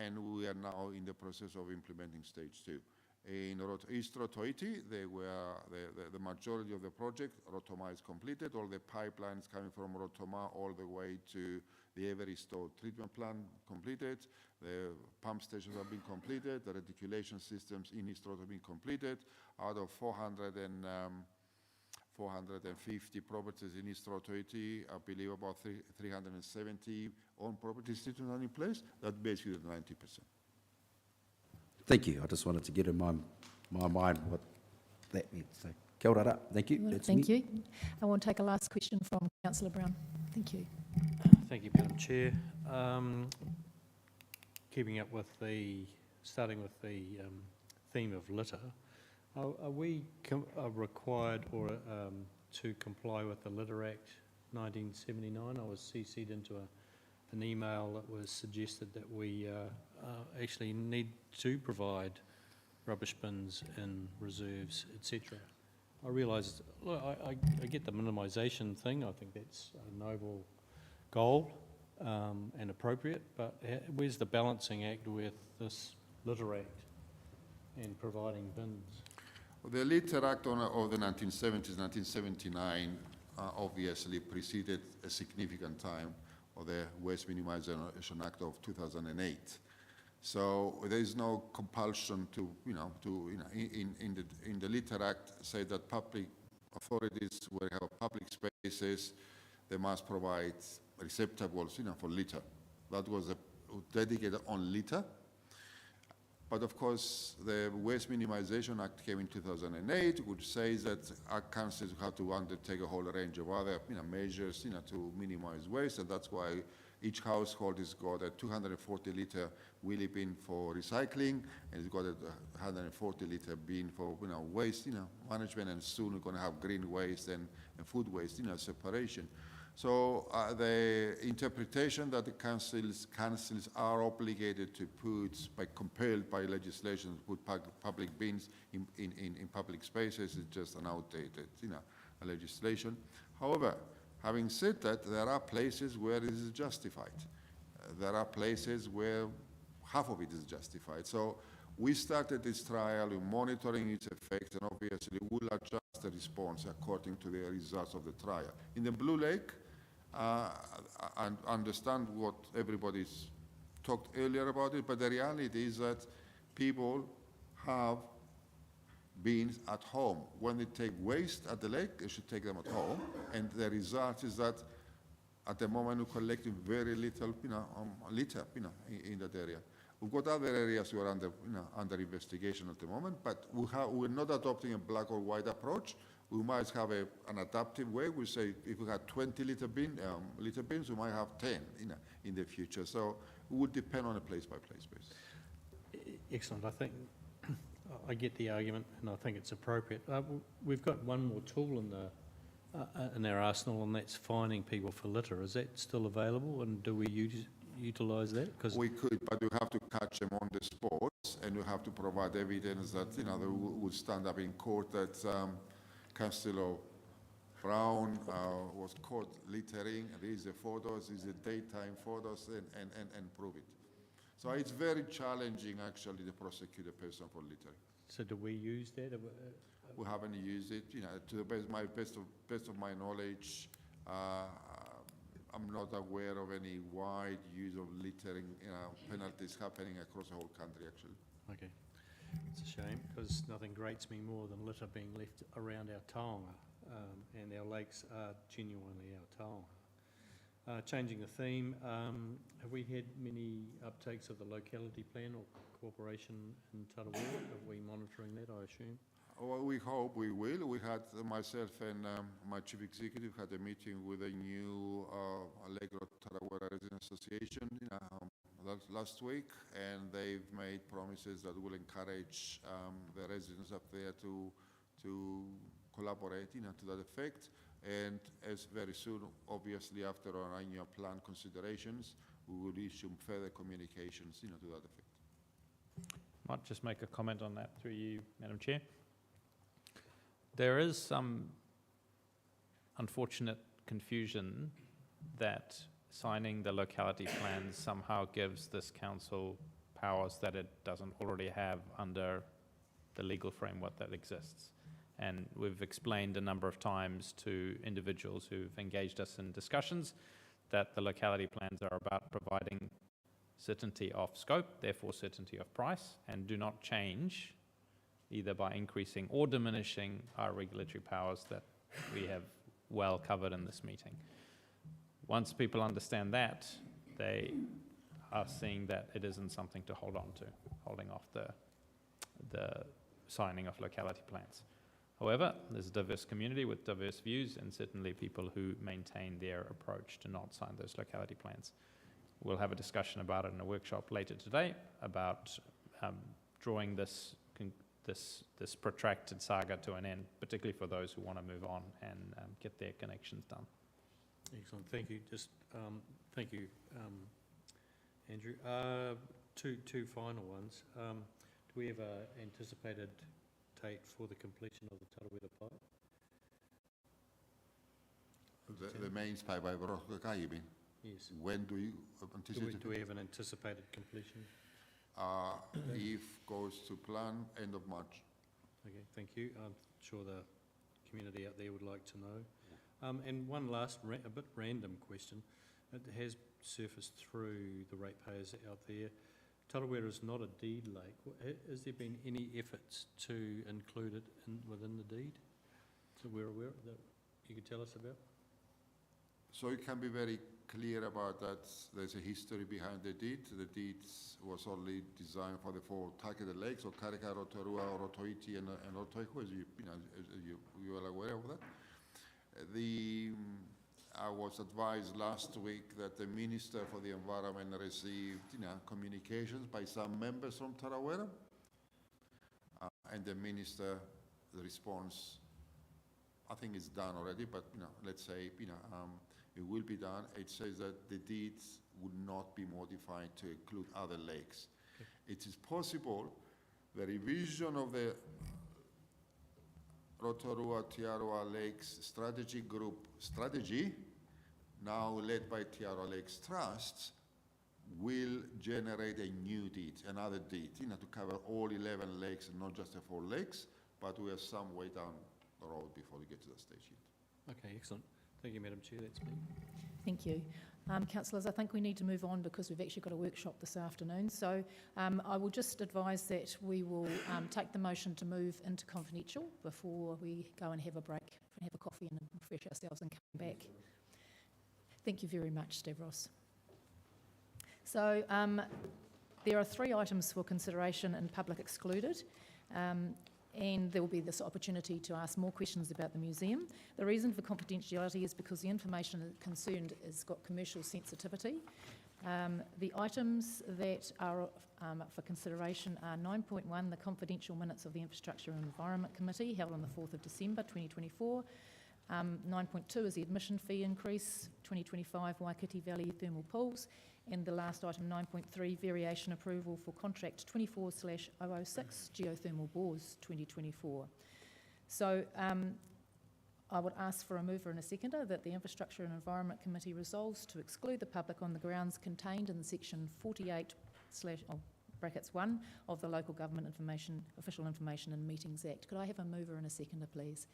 and we are now in the process of implementing stage 2. In East Rotoiti, the majority of the project, Rotoma is completed. All the pipelines coming from Rotoma all the way to the Everestore treatment plant completed. The pump stations have been completed. The reticulation systems in East Roto have been completed. Out of 450 properties in East Rotoiti, I believe about 370 own property systems are in place. That's basically 90%. Thank you. I just wanted to get in my mind what that means. So, Kia ora rā. Thank you. That's Thank me. you. I want to take a last question from Councillor Brown. Thank you. Thank you, Madam Chair. Keeping up with starting with the theme of litter, are we required to comply with the Litter Act 1979? I was CC'd into an email that was suggested that we actually need to provide rubbish bins in reserves, etc. I realise, look, I get the minimisation thing. I think that's a noble goal and appropriate, but where's the balancing act with this Litter Act and providing bins? Well, the Litter Act of the 1970s, 1979, obviously preceded a significant time of the Waste Minimization Act of 2008. So there is no compulsion to, in the Litter Act, say that public authorities will have public spaces, they must provide receptacles, for litter. That was dedicated on litter. But of course, the Waste Minimization Act came in 2008, which says that our councils have to undertake a whole range of other measures to minimize waste, and that's why each household has got a 240-litre wheelie bin for recycling, and it's got a 140-litre bin for waste management, and soon we're going to have green waste and food waste separation. So the interpretation that the councils are obligated to put, compelled by legislation, to put public bins in public spaces is just an outdated legislation. However, having said that, there are places where it is justified. There are places where half of it is justified. So we started this trial, we're monitoring its effects, and obviously we'll adjust the response according to the results of the trial. In the Blue Lake, I understand what everybody's talked earlier about it, but the reality is that people have bins at home. When they take waste at the lake, they should take them at home, and the result is that at the moment we're collecting very little, litter, in that area. We've got other areas who are under investigation at the moment, but we're not adopting a black or white approach. We might have an adaptive way. We say if we had 20 litre bins, we might have 10 in the future. So it would depend on a place-by-place basis. Excellent. I think I get the argument, and I think it's appropriate. We've got one more tool in our arsenal, and that's fining people for litter. Is that still available, and do we utilise that? We could, but we have to catch them on the spot, and we have to provide evidence that they would stand up in court that Councillor Brown was caught littering. These are photos, these are daytime photos, and prove it. So it's very challenging, actually, to prosecute a person for littering. So do we use that? We haven't used it. To the best of my knowledge, I'm not aware of any wide use of littering penalties happening across the whole country, actually. Okay. It's a shame, because nothing grates me more than litter being left around our taonga, and our lakes are genuinely our taonga. Changing the theme, have we had many uptakes of the locality plan or cooperation in Tarawera? Are we monitoring that, I assume? Well, we hope we will. We had, myself and my chief executive had a meeting with a new Allegro Tarawera Residents Association last week, and they've made promises that will encourage the residents up there to collaborate to that effect. And as very soon, obviously after our annual plan considerations, we will issue further communications to that effect. Might just make a comment on that through you, Madam Chair. There is some unfortunate confusion that signing the locality plans somehow gives this council powers that it doesn't already have under the legal framework that exists. And we've explained a number of times to individuals who've engaged us in discussions that the locality plans are about providing certainty of scope, therefore certainty of price, and do not change either by increasing or diminishing our regulatory powers that we have well covered in this meeting. Once people understand that, they are seeing that it isn't something to hold on to, holding off the signing of locality plans. However, there's a diverse community with diverse views and certainly people who maintain their approach to not sign those locality plans. We'll have a discussion about it in a workshop later today about drawing this protracted saga to an end, particularly for those who want to move on and get their connections done. Excellent, thank you. Thank you, Andrew. Two final ones. Do we have an anticipated date for the completion of the Tarawera pipe? The main pipe by Rotorua, you mean? Yes. When do you anticipate? Do we have an anticipated completion? If goes to plan, end of March. Okay, thank you. I'm sure the community out there would like to know. And one last, a bit random question. It has surfaced through the ratepayers out there. Tarawera is not a deed lake. Has there been any efforts to include it within the deed that we're aware of, that you could tell us about? So it can be very clear about that. There's a history behind the deed. The deed was only designed for the four targeted lakes, so Karika, Rotorua, Rotoiti, and Rotoiho, as you are aware of that. I was advised last week that the Minister for the Environment received communications by some members from Tarawera, and the Minister, the response, I think it's done already, but let's say it will be done. It says that the deeds would not be modified to include other lakes. Okay. It is possible the revision of the Rotorua Tiaroa Lakes Strategy Group strategy, now led by Tiaroa Lakes Trusts, will generate a new deed, another deed, to cover all 11 lakes and not just the 4 lakes, but we are some way down the road before we get to that stage yet. Okay, excellent. Thank you, Madam Chair. That's me. Thank you. Councillors, I think we need to move on because we've actually got a workshop this afternoon. So I will just advise that we will take the motion to move into confidential before we go and have a break and have a coffee and refresh ourselves and come back. Thank you very much, Stavros. So there are 3 items for consideration in public excluded. And there will be this opportunity to ask more questions about the museum. The reason for confidentiality is because the information concerned has got commercial sensitivity. The items that are up for consideration are 9.1, the confidential minutes of the Infrastructure and Environment Committee held on the 4th of December 2024. 9.2 is the admission fee increase, 2025 Waikiki Valley thermal pools. And the last item, 9.3, variation approval for contract 24/006 geothermal bores 2024. So I would ask for a mover and a seconder that the Infrastructure and Environment Committee resolves to exclude the public on the grounds contained in section 48/1 of the Local Government Official Information and Meetings Act. Could I have a mover and a seconder, please?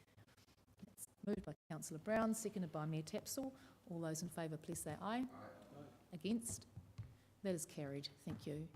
It's moved by Councillor Brown, seconded by Mayor Tapsell. All those in favour, please say aye. Aye. Against? That is carried. Thank you.